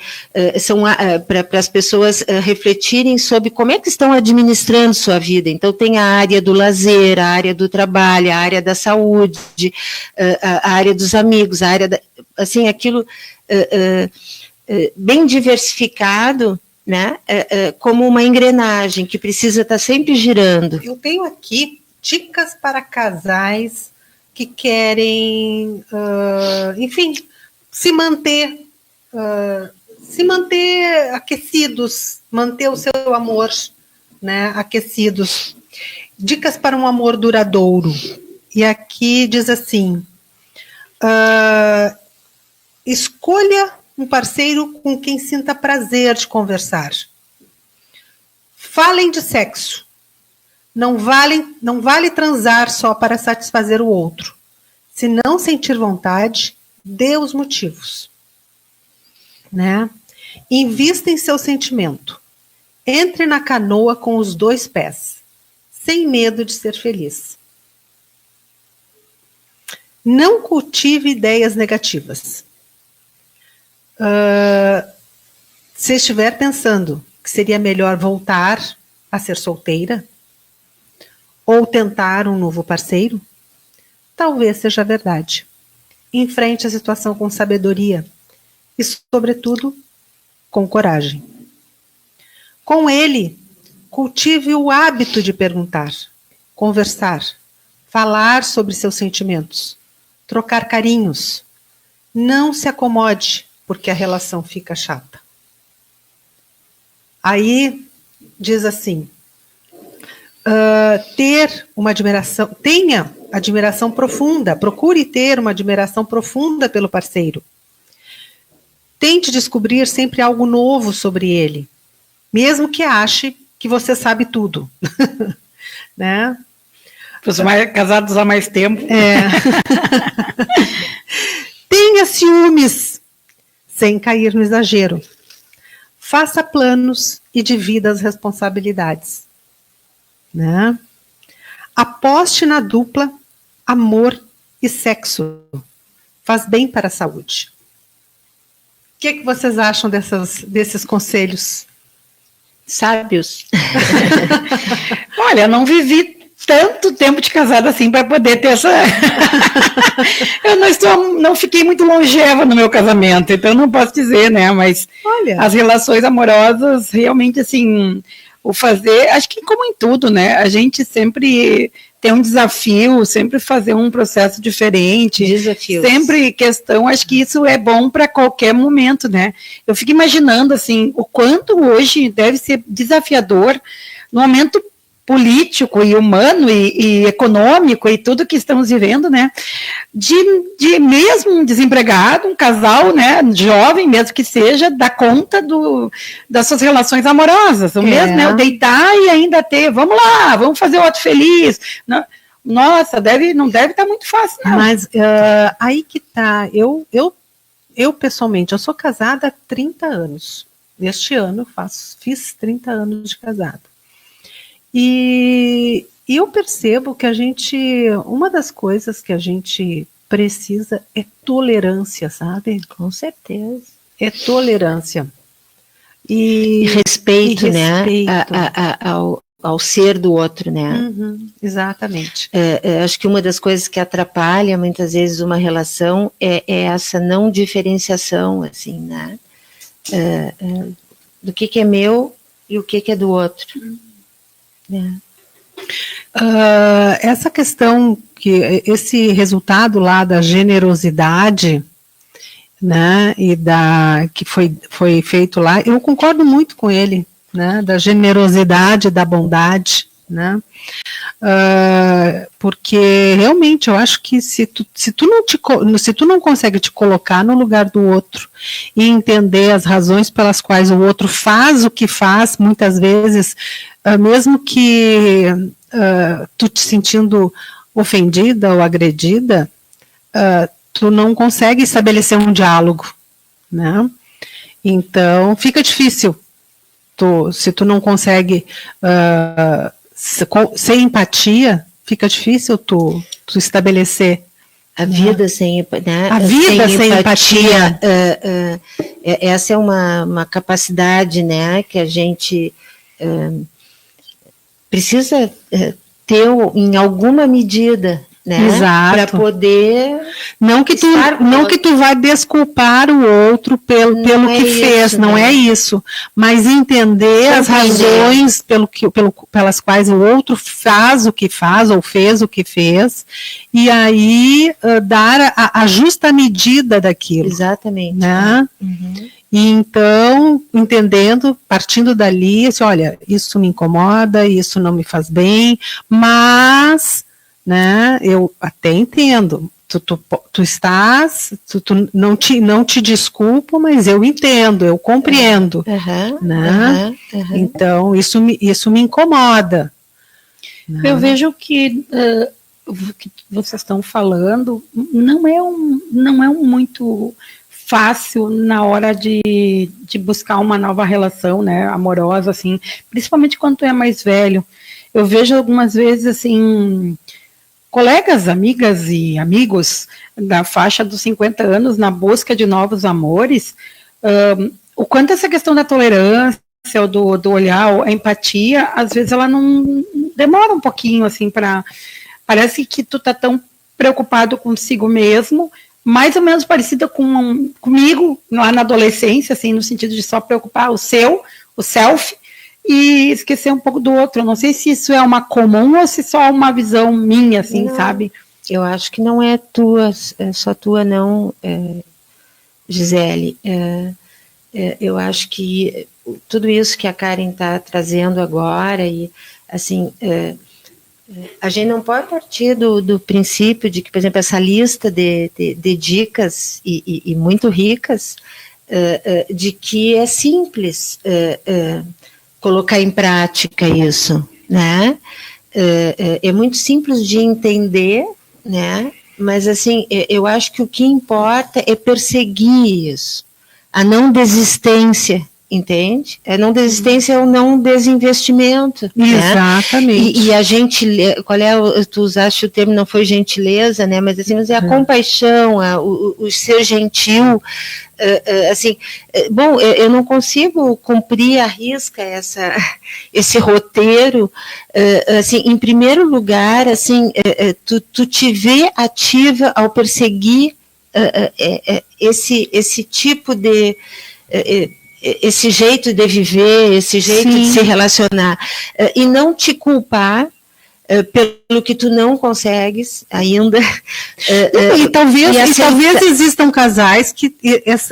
são para as pessoas refletirem sobre como é que estão administrando sua vida. Então, tem a área do lazer, a área do trabalho, a área da saúde, a área dos amigos, a área assim, aquilo bem diversificado, né, como uma engrenagem que precisa estar sempre girando. Eu tenho aqui dicas para casais que querem, enfim, se manter aquecidos, manter o seu amor, né, aquecidos. Dicas para um amor duradouro. E aqui diz assim, escolha um parceiro com quem sinta prazer de conversar. Falem de sexo. Não vale transar só para satisfazer o outro. Se não sentir vontade, dê os motivos, né? Invista em seu sentimento. Entre na canoa com os 2 pés, sem medo de ser feliz. Não cultive ideias negativas. Se estiver pensando que seria melhor voltar a ser solteira ou tentar um novo parceiro, talvez seja verdade. Enfrente a situação com sabedoria e, sobretudo, com coragem. Com ele, cultive o hábito de perguntar, conversar, falar sobre seus sentimentos, trocar carinhos. Não se acomode, porque a relação fica chata. Aí, diz assim, tenha admiração profunda, procure ter uma admiração profunda pelo parceiro. Tente descobrir sempre algo novo sobre ele, mesmo que ache que você sabe tudo. Né? Os casados há mais tempo. Tenha ciúmes, sem cair no exagero. Faça planos e divida as responsabilidades. Né? Aposte na dupla amor e sexo. Faz bem para a saúde. O que vocês acham desses conselhos? Sábios. Olha, não vivi tanto tempo de casada assim para poder ter essa... Eu não fiquei muito longeva no meu casamento, então não posso dizer, né? Mas olha, as relações amorosas, realmente, assim, o fazer... Acho que como em tudo, né? A gente sempre tem um desafio, sempre fazer um processo diferente. Desafios. Sempre questão, acho que isso é bom para qualquer momento, né? Eu fico imaginando, assim, o quanto hoje deve ser desafiador no momento político e humano e econômico e tudo que estamos vivendo, né, de mesmo um desempregado, um casal, né, jovem mesmo que seja, dar conta das suas relações amorosas, o mesmo, né, o deitar e ainda ter, vamos lá, vamos fazer o outro feliz, nossa, não deve estar muito fácil, não. Mas aí que tá, eu pessoalmente, eu sou casada há 30 anos, este ano fiz 30 anos de casada. E eu percebo que uma das coisas que a gente precisa é tolerância, sabe? Com certeza. É tolerância. E respeito, né? Ao ser do outro, né? Uhum, exatamente. Acho que uma das coisas que atrapalha muitas vezes uma relação é essa não diferenciação, assim, né? Do que é meu e o que é do outro. Essa questão, esse resultado lá da generosidade, né, e que foi feito lá, eu concordo muito com ele, né, da generosidade, da bondade, né, porque realmente eu acho que se tu não consegue te colocar no lugar do outro e entender as razões pelas quais o outro faz o que faz, muitas vezes, mesmo que tu te sentindo ofendida ou agredida, tu não consegue estabelecer um diálogo, né? Então fica difícil. Se tu não consegue sem empatia, fica difícil tu estabelecer, A vida sem, né? A vida sem empatia. Essa é uma capacidade, né, que a gente precisa ter em alguma medida, né? Exato. Para poder não que tu vai desculpar o outro pelo que fez, não é isso, mas entender as razões pelas quais o outro faz o que faz ou fez o que fez, e aí dar a justa medida daquilo. Exatamente. Né? Uhum. E então, entendendo, partindo dali, assim, olha, isso me incomoda, isso não me faz bem, mas, né, eu até entendo, tu estás, tu não te desculpo, mas eu entendo, eu compreendo, né? Então, isso me incomoda. Né? Eu vejo que o que vocês estão falando não é um muito fácil na hora de buscar uma nova relação, né, amorosa, assim, principalmente quando tu é mais velho. Eu vejo algumas vezes, assim, colegas, amigas e amigos da faixa dos 50 anos na busca de novos amores, o quanto essa questão da tolerância, ou do olhar, a empatia, às vezes ela não demora um pouquinho, assim, parece que tu tá tão preocupado consigo mesmo, mais ou menos parecida comigo lá na adolescência, assim, no sentido de só preocupar o self, e esquecer um pouco do outro. Eu não sei se isso é uma comum ou se só é uma visão minha, assim, não, sabe? Eu acho que não é só tua, não, Gisele. Eu acho que tudo isso que a Karen está trazendo agora, e assim, a gente não pode partir do princípio de que, por exemplo, essa lista de dicas e muito ricas, de que é simples colocar em prática isso, né? É muito simples de entender, né? Mas assim, eu acho que o que importa é perseguir isso, a não desistência. Entende? Não desistência é o não desinvestimento. Exatamente. Né? E a gentileza, tu usaste o termo, não foi gentileza, né? Mas assim, a compaixão, o ser gentil, assim, bom, eu não consigo cumprir à risca esse roteiro, assim, em primeiro lugar, assim, tu te vê ativa ao perseguir esse tipo de esse jeito de viver, esse jeito de se relacionar, e não te culpar pelo que tu não consegues ainda. E talvez existam casais que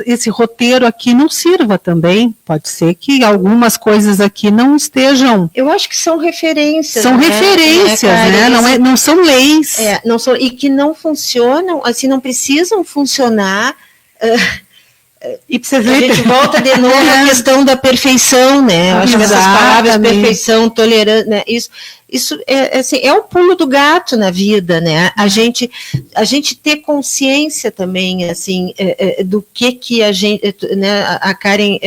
esse roteiro aqui não sirva também. Pode ser que algumas coisas aqui não estejam. Eu acho que são referências. São referências, né? Não são leis. Não são, e que não funcionam, assim, não precisam funcionar. E a gente volta de novo à questão da perfeição, né? Eu acho que essas palavras, perfeição, tolerância, né? Isso assim, é o pulo do gato na vida, né? A gente ter consciência também, assim, do que a gente, né? A Karen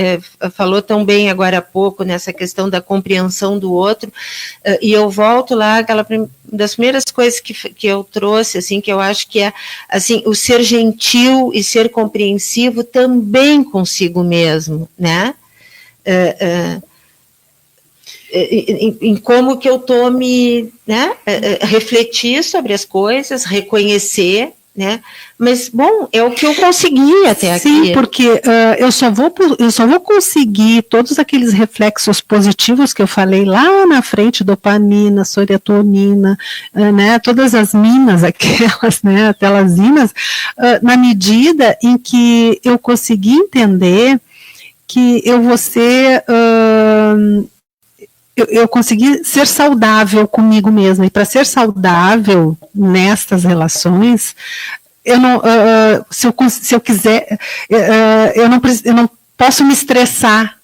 falou tão bem agora há pouco nessa questão da compreensão do outro, e eu volto lá, das primeiras coisas que eu trouxe, assim, que eu acho que é, assim, o ser gentil e ser compreensivo também consigo mesmo, né? Em como que eu estou refletir sobre as coisas, reconhecer, né? Mas, bom, é o que eu consegui até aqui. Sim, porque eu só vou conseguir todos aqueles reflexos positivos que eu falei lá na frente, dopamina, serotonina, né? Todas as minas, aquelas, né? Telasinas, na medida em que eu consegui entender que eu vou ser... Eu consegui ser saudável comigo mesma, e para ser saudável nestas relações, eu não, se eu quiser, eu não posso me estressar,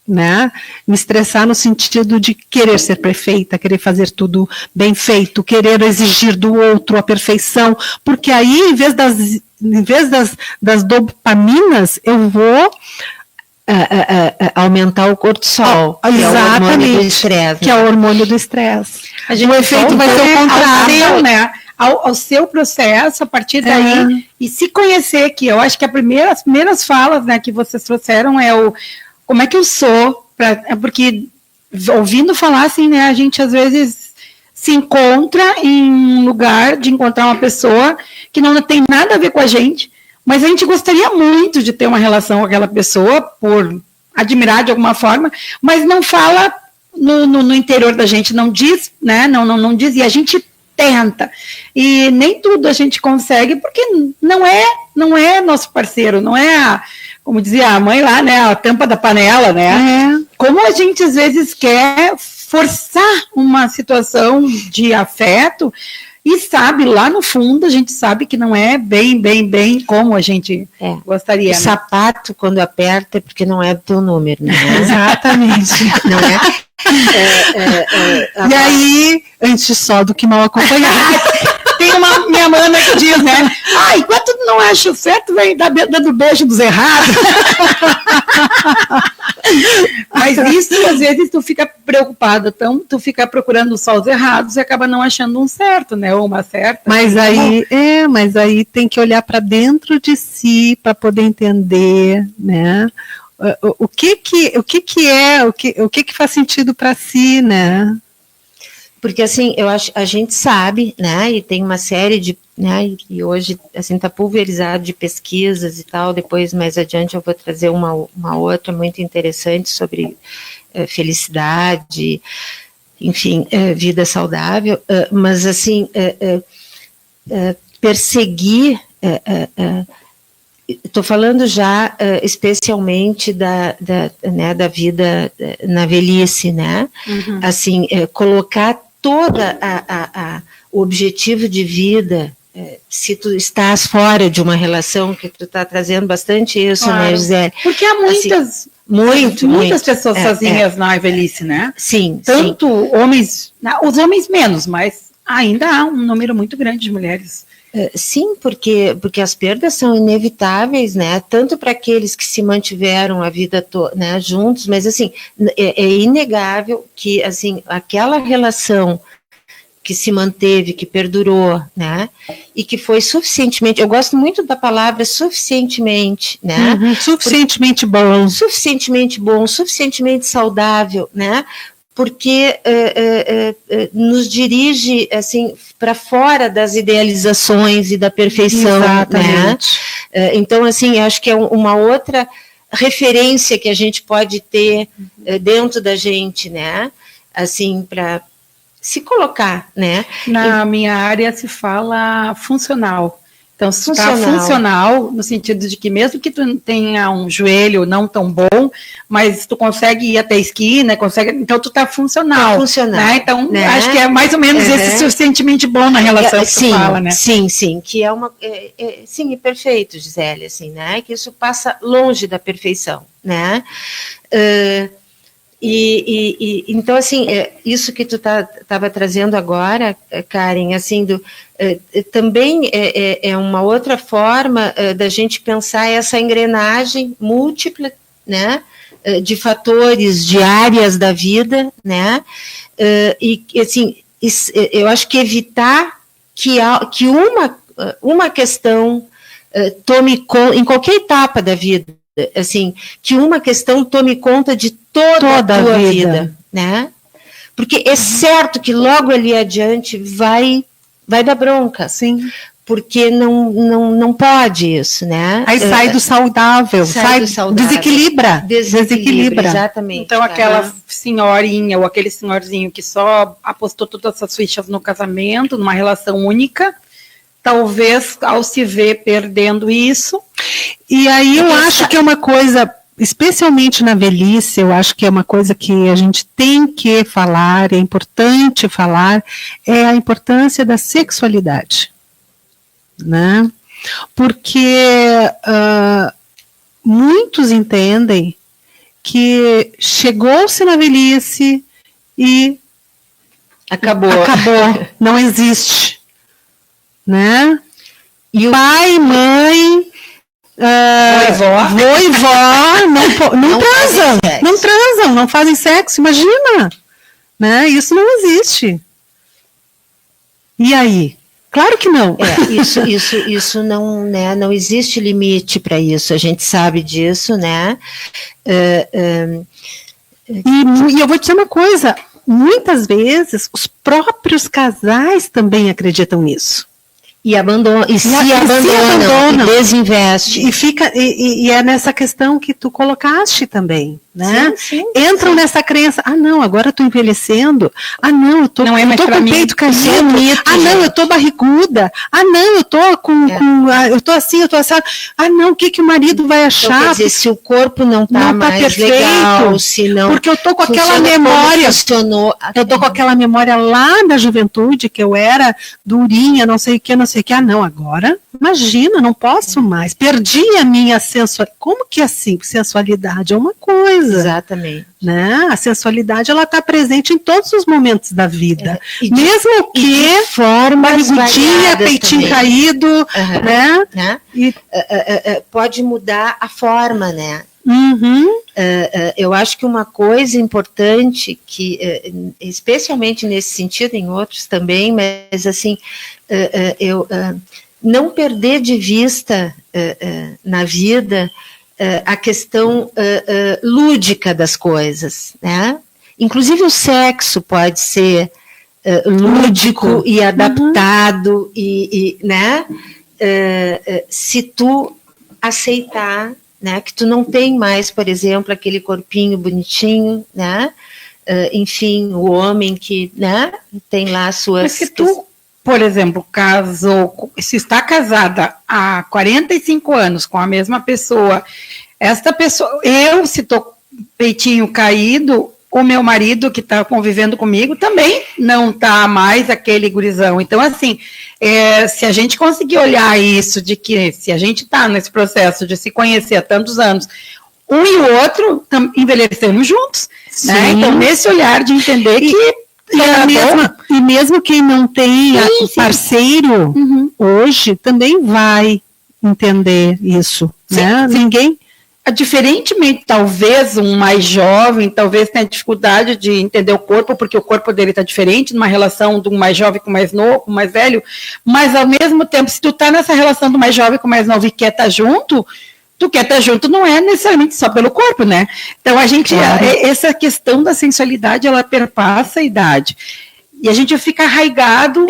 né? Me estressar no sentido de querer ser perfeita, querer fazer tudo bem feito, querer exigir do outro a perfeição, porque aí, em vez das dopaminas, eu vou aumentar o cortisol, exatamente, que é o hormônio do estresse. O efeito vai ser o contrário, né? ao seu processo, a partir daí, e se conhecer, que eu acho que as primeiras falas, né, que vocês trouxeram é como é que eu sou, porque ouvindo falar assim, né, a gente às vezes se encontra em um lugar de encontrar uma pessoa que não tem nada a ver com a gente, mas a gente gostaria muito de ter uma relação com aquela pessoa, por admirar de alguma forma, mas não fala no interior da gente, não diz, né, não diz, e a gente tenta, e nem tudo a gente consegue, porque não é nosso parceiro, não é, como dizia a mãe lá, né, a tampa da panela, né, como a gente às vezes quer forçar uma situação de afeto, e sabe, lá no fundo, a gente sabe que não é bem como a gente gostaria. O sapato, quando aperta, é porque não é do teu número, né? Exatamente. Não é? E aí, antes só do que mal acompanhado. Tem uma minha mana que diz, né? Enquanto tu não acha certo, vem dando beijo dos errados. Mas isso, às vezes, tu fica preocupada, então tu fica procurando só os errados e acaba não achando um certo, né? Ou uma certa. Mas aí tem que olhar para dentro de si para poder entender, né? O que faz sentido para si, né? Porque, assim, eu acho, a gente sabe, né, e tem uma série de, né, e hoje, assim, está pulverizado de pesquisas e tal, depois, mais adiante, eu vou trazer uma outra muito interessante sobre felicidade, enfim, vida saudável, mas, assim, perseguir, estou falando já especialmente da vida na velhice, né, assim, colocar toda o objetivo de vida, se tu estás fora de uma relação, que tu está trazendo bastante isso, né, Gisele? Porque há muitas, assim, muitas pessoas sozinhas na velhice, né? Sim. Tanto homens, os homens menos, mas ainda há um número muito grande de mulheres. Sim, porque as perdas são inevitáveis, né? Tanto para aqueles que se mantiveram a vida toda, né, juntos, mas assim é inegável que assim aquela relação que se manteve, que perdurou, né? E que foi suficientemente. Eu gosto muito da palavra suficientemente, né? Suficientemente bom, suficientemente saudável, né? Porque nos dirige assim para fora das idealizações e da perfeição, né? Então, assim, acho que é uma outra referência que a gente pode ter dentro da gente, né? Assim, para se colocar, né? Na minha área se fala funcional. Então, se está funcional, no sentido de que mesmo que tu tenha um joelho não tão bom, mas tu consegue ir até a esquina, então tu está funcional. Né? Então, né? Acho que é mais ou menos esse suficientemente bom na relação que tu fala, né? Sim, que é uma... sim, é perfeito, Gisele, assim, né? Que isso passa longe da perfeição, né? Então, assim, isso que tu estava trazendo agora, Karen, assim, também é uma outra forma da gente pensar essa engrenagem múltipla, né, de fatores, de áreas da vida, né, e, assim, eu acho que evitar que uma questão tome conta, em qualquer etapa da vida, assim, que uma questão tome conta de toda a tua vida, né? Porque é certo que logo ali adiante vai dar bronca, sim, porque não pode isso, né? Aí sai do saudável, desequilibra, exatamente. Então aquela senhorinha ou aquele senhorzinho que só apostou todas essas fichas no casamento, numa relação única, talvez ao se ver perdendo isso. E aí eu acho que é uma coisa, especialmente na velhice, eu acho que é uma coisa que a gente tem que falar, é importante falar, é a importância da sexualidade, né? Porque muitos entendem que chegou-se na velhice e acabou, não existe, né? E o pai, mãe, vô e vó não transam, não fazem sexo, imagina, né? Isso não existe. E aí? Claro que não. Isso não, né, não existe limite para isso, a gente sabe disso, né? E eu vou te dizer uma coisa, muitas vezes os próprios casais também acreditam nisso. E abandonam, e se abandonam, e desinvestem. E é nessa questão que tu colocaste também, né? Sim, Entram nessa crença, não, agora eu tô envelhecendo, não, eu tô, não é mais eu tô com o peito caído, não, eu tô barriguda, não, eu tô eu tô assim, eu tô assim, não, o que o marido vai achar? Então, quer dizer, se o corpo não tá mais perfeito, legal, se não porque eu tô com aquela memória, eu tô com aquela memória lá da juventude, que eu era durinha, não sei o que, não, agora, imagina, não posso mais, perdi a minha sensualidade. Como que é assim? Sensualidade é uma coisa. Exatamente. Né? A sensualidade, ela está presente em todos os momentos da vida. Mesmo que de formas barrigudinha, peitinho também. Caído, né? Pode mudar a forma, né? Uhum. Eu acho que uma coisa importante que, especialmente nesse sentido, em outros também, mas assim, não perder de vista na vida a questão lúdica das coisas, né? Inclusive o sexo pode ser lúdico e adaptado, né? Se tu aceitar, né, que tu não tem mais, por exemplo, aquele corpinho bonitinho, né? Enfim, o homem que, né, tem lá suas... Mas se tu, por exemplo, se está casada há 45 anos com a mesma pessoa, esta pessoa, se estou peitinho caído, o meu marido que está convivendo comigo também não está mais aquele gurizão. Então, assim, se a gente conseguir olhar isso, de que se a gente está nesse processo de se conhecer há tantos anos, um e o outro envelhecemos juntos, né? Então, nesse olhar de entender que... E mesmo quem não tem parceiro, hoje, também vai entender isso, né? Ninguém... Diferentemente, talvez um mais jovem, talvez tenha dificuldade de entender o corpo, porque o corpo dele está diferente, numa relação do mais jovem com o mais novo, com o mais velho, mas ao mesmo tempo, se tu está nessa relação do mais jovem com o mais novo e quer estar junto, tu quer estar junto não é necessariamente só pelo corpo, né? Então a gente, essa questão da sensualidade, ela perpassa a idade. E a gente fica arraigado,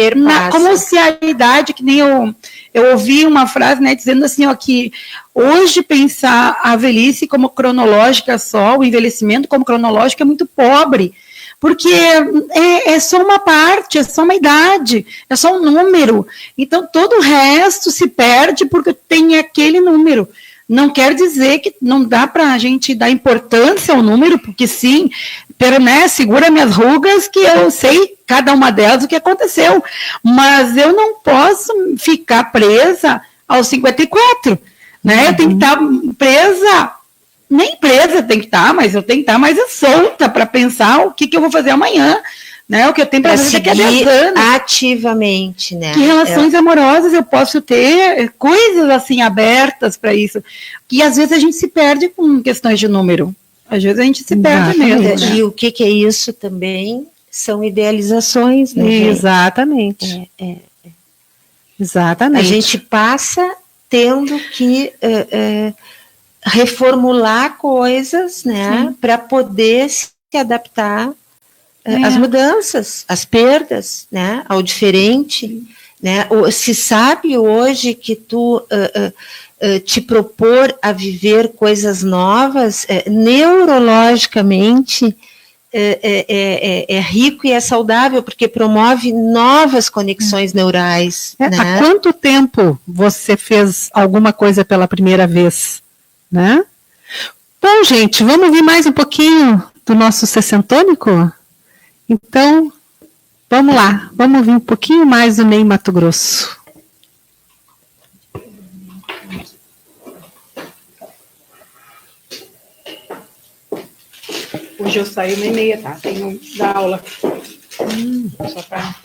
como se a idade, que nem eu ouvi uma frase, né, dizendo assim, ó, que hoje pensar a velhice como cronológica só, o envelhecimento como cronológico é muito pobre, porque é só uma parte, é só uma idade, é só um número. Então todo o resto se perde porque tem aquele número. Não quer dizer que não dá para a gente dar importância ao número, porque sim, né, segura minhas rugas que eu sei cada uma delas o que aconteceu, mas eu não posso ficar presa aos 54, né? Eu tenho que estar presa, nem presa tem que estar, mas eu tenho que estar mais solta para pensar o que eu vou fazer amanhã, né? O que eu tenho para fazer daqui a 10 anos. Ativamente, né? Que relações amorosas eu posso ter, coisas assim abertas para isso, que às vezes a gente se perde com questões de número. Às vezes a gente se perde mesmo. Né? E o que é isso também? São idealizações, né? Exatamente. Exatamente. A gente passa tendo que reformular coisas, né? Para poder se adaptar às mudanças, às perdas, né? Ao diferente. Né? Se sabe hoje que tu te propor a viver coisas novas, neurologicamente é rico e é saudável, porque promove novas conexões neurais. Né? Há quanto tempo você fez alguma coisa pela primeira vez? Né? Bom, gente, vamos ouvir mais um pouquinho do nosso sessentônico? Então, vamos lá, vamos ouvir um pouquinho mais do Ney Matogrosso. Hoje eu saio 1h30, tá? Tenho da aula. Só para...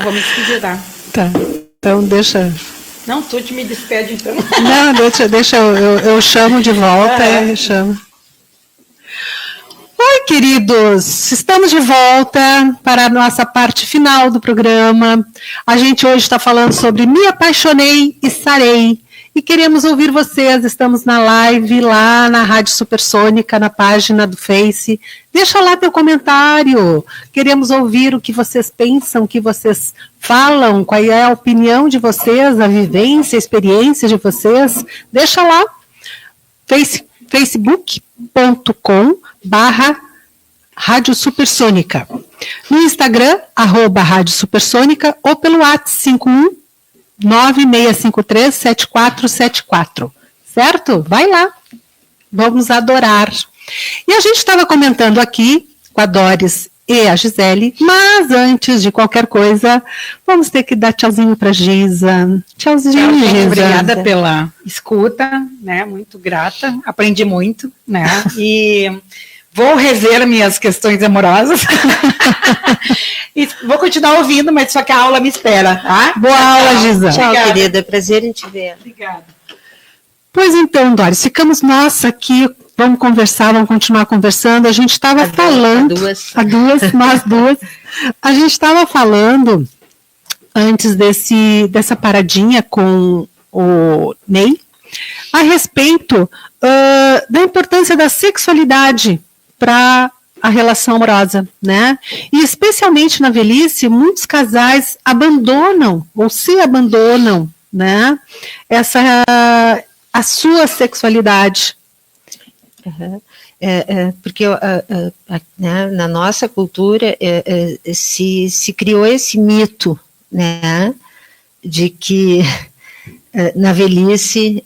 vou me despedir, tá? Tá. Então deixa. Não, tu te me despede, então. Não, deixa eu chamo de volta, eu chamo. Oi, queridos, estamos de volta para a nossa parte final do programa. A gente hoje está falando sobre Me Apaixonei e Sarei. E queremos ouvir vocês, estamos na live lá na Rádio Supersônica, na página do Face. Deixa lá teu comentário, queremos ouvir o que vocês pensam, o que vocês falam, qual é a opinião de vocês, a vivência, a experiência de vocês. Deixa lá, facebook.com/Rádio Supersônica. No Instagram, @Rádio Supersônica ou pelo WhatsApp 51965374474, certo? Vai lá, vamos adorar. E a gente estava comentando aqui com a Doris e a Gisele, mas antes de qualquer coisa, vamos ter que dar tchauzinho para Giza. Tchauzinho, Giza. Obrigada pela escuta, né? Muito grata, aprendi muito, né? E vou rever minhas questões amorosas. E vou continuar ouvindo, mas só que a aula me espera, tá? Boa aula, Giza. Tchau, Obrigada. querida. Prazer em te ver. Obrigada. Pois então, Doris, ficamos nós aqui, vamos conversar, vamos continuar conversando. A gente estava falando... Nós duas. A gente estava falando, antes dessa paradinha com o Ney, a respeito da importância da sexualidade para a relação amorosa, né? E especialmente na velhice, muitos casais abandonam ou se abandonam, né? A sua sexualidade. Uhum. Porque né, na nossa cultura se criou esse mito, né, de que na velhice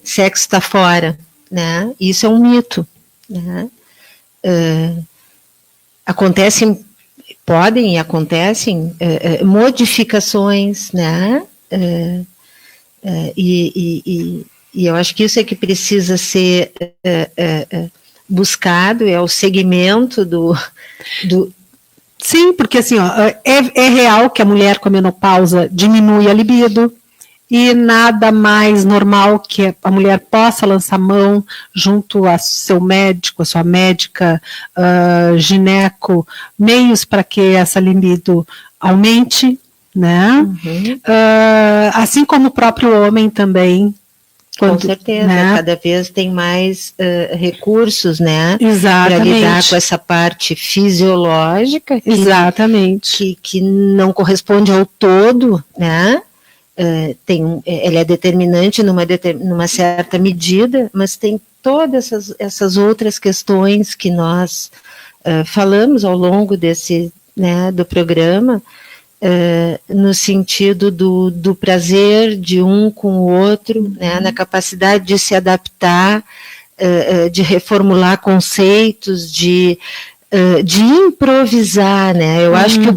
sexo está fora, né? Isso é um mito, né? Acontecem modificações, né? E eu acho que isso é que precisa ser buscado, é o segmento do... Sim, porque assim, ó, é real que a mulher com a menopausa diminui a libido, e nada mais normal que a mulher possa lançar mão junto a seu médico, a sua médica, gineco, meios para que essa libido aumente, né? Uhum. Assim como o próprio homem também. Com certeza, né? Cada vez tem mais recursos, né? Exatamente. Para lidar com essa parte fisiológica. Exatamente. Que não corresponde ao todo, né? Ela é determinante numa certa medida, mas tem todas essas outras questões que nós falamos ao longo do programa, no sentido do prazer de um com o outro, né, na capacidade de se adaptar, de reformular conceitos, de improvisar, né? Eu acho que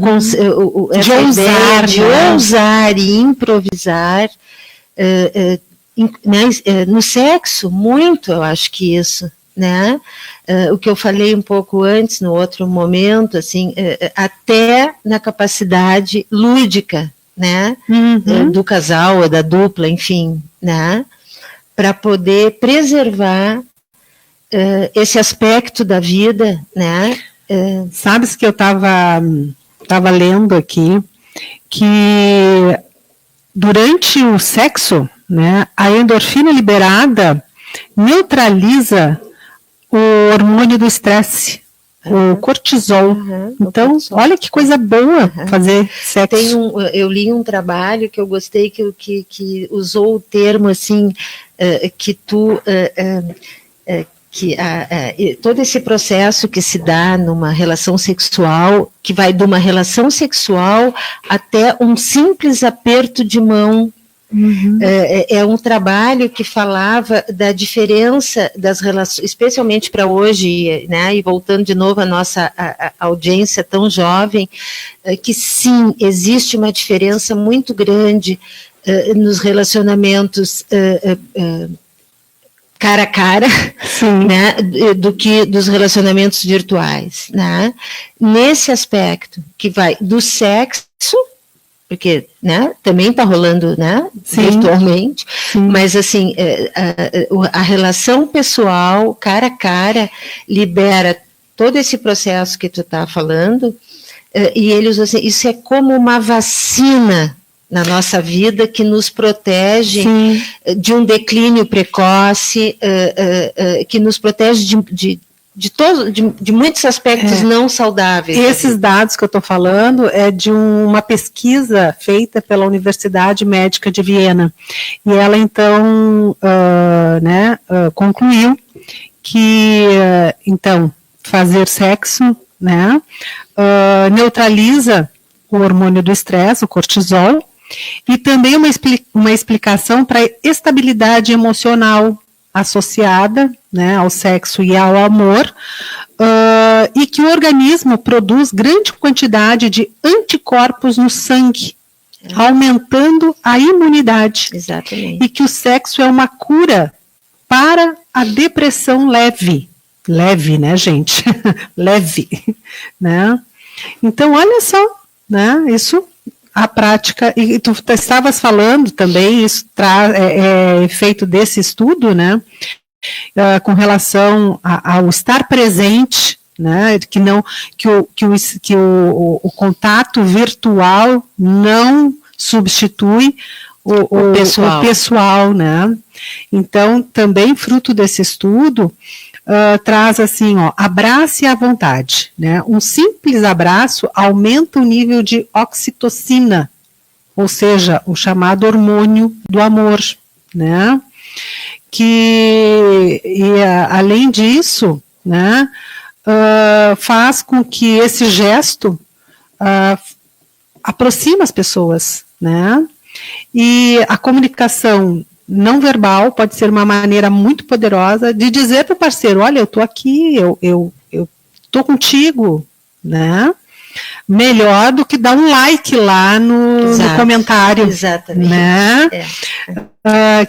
essa ideia de ousar e improvisar, no sexo, muito, eu acho que isso, né? O que eu falei um pouco antes, no outro momento, assim, até na capacidade lúdica, né? Do casal, ou da dupla, enfim, né? Para poder preservar esse aspecto da vida, né? Sabes que eu estava lendo aqui que durante o sexo, né, a endorfina liberada neutraliza o hormônio do estresse, o cortisol. Então, olha que coisa boa fazer sexo. Eu li um trabalho que eu gostei, que usou o termo assim, que todo esse processo que se dá numa relação sexual, que vai de uma relação sexual até um simples aperto de mão. É um trabalho que falava da diferença das relações, especialmente para hoje, né, e voltando de novo à nossa audiência tão jovem, que sim, existe uma diferença muito grande nos relacionamentos cara a cara, né, do que dos relacionamentos virtuais, né? Nesse aspecto que vai do sexo porque, né, também está rolando, né, Sim. virtualmente, Sim. mas assim, a relação pessoal, cara a cara, libera todo esse processo que tu está falando, e eles assim, isso é como uma vacina na nossa vida que nos protege Sim. de um declínio precoce, que nos protege de muitos aspectos não saudáveis. Esses dados que eu estou falando é de uma pesquisa feita pela Universidade Médica de Viena. E ela, então, concluiu que, então, fazer sexo, né, neutraliza o hormônio do estresse, o cortisol, e também uma explicação para a estabilidade emocional associada, né, ao sexo e ao amor, e que o organismo produz grande quantidade de anticorpos no sangue, aumentando a imunidade. Exatamente. E que o sexo é uma cura para a depressão leve. Leve, né, gente? Leve, né? Então, olha só, né, isso, a prática, e tu estavas falando também, isso é efeito desse estudo, né, com relação ao estar presente, né, que o contato virtual não substitui o pessoal, né. Então, também fruto desse estudo, traz assim, abrace à vontade, né? Um simples abraço aumenta o nível de oxitocina, ou seja, o chamado hormônio do amor, né? Além disso, né, faz com que esse gesto aproxime as pessoas, né? E a comunicação não verbal pode ser uma maneira muito poderosa de dizer para o parceiro, olha, eu estou aqui, eu estou contigo, né? Melhor do que dar um like lá no comentário. Exatamente. Né?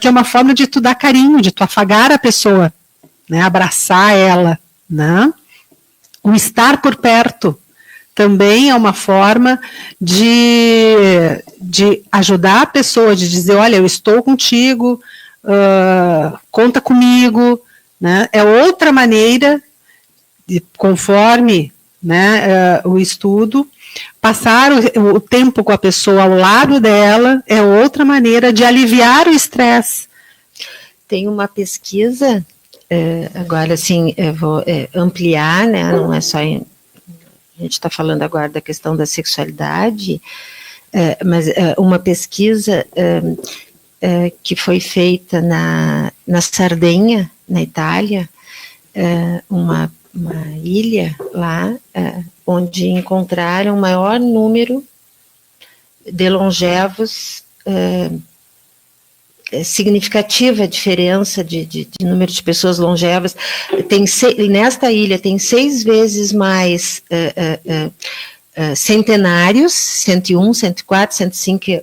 Que é uma forma de tu dar carinho, de tu afagar a pessoa, né? Abraçar ela, né? O estar por perto também é uma forma de ajudar a pessoa, de dizer, olha, eu estou contigo, conta comigo, né? É outra maneira, conforme, né, o estudo, passar o tempo com a pessoa ao lado dela é outra maneira de aliviar o estresse. Tem uma pesquisa, agora assim, eu vou ampliar, né, não é só a gente está falando agora da questão da sexualidade, mas uma pesquisa que foi feita na Sardenha, na Itália, uma ilha lá, onde encontraram o maior número de longevos, significativa diferença de número de pessoas longevas. Nesta ilha tem 6 vezes mais centenários, 101, 104,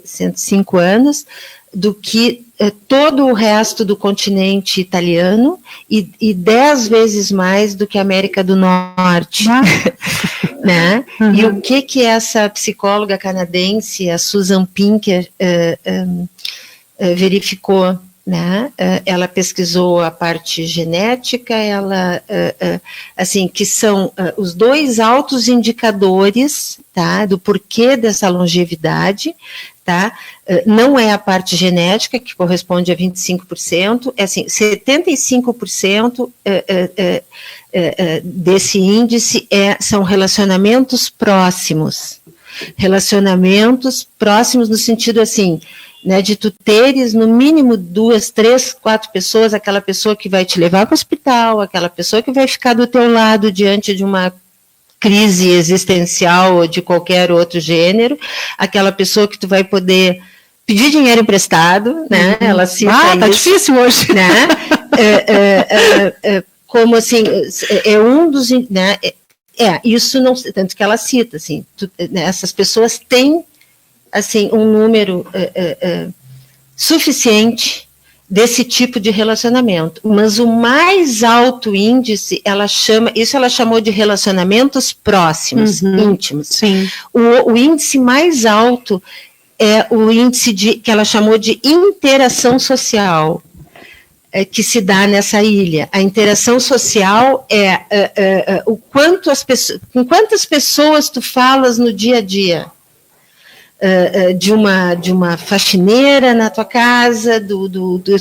105 anos, do que todo o resto do continente italiano e 10 vezes mais do que a América do Norte. Né? Uhum. E o que essa psicóloga canadense, a Susan Pinker, verificou, né? Ela pesquisou a parte genética, ela, assim, que são os 2 altos indicadores, tá, do porquê dessa longevidade, tá? Não é a parte genética, que corresponde a 25%, é assim, 75% desse índice são relacionamentos próximos no sentido assim, né, de tu teres no mínimo 2, 3, 4 pessoas, aquela pessoa que vai te levar para o hospital, aquela pessoa que vai ficar do teu lado diante de uma crise existencial ou de qualquer outro gênero, aquela pessoa que tu vai poder pedir dinheiro emprestado, né, ela cita tá isso, difícil hoje, né, como assim, um dos, né, isso não, tanto que ela cita, assim, né, essas pessoas têm, assim, um número suficiente desse tipo de relacionamento, mas o mais alto índice, ela chamou de relacionamentos próximos, íntimos. Sim. O índice mais alto é o índice que ela chamou de interação social, que se dá nessa ilha. A interação social é o quanto com quantas pessoas tu falas no dia a dia. De uma faxineira na tua casa,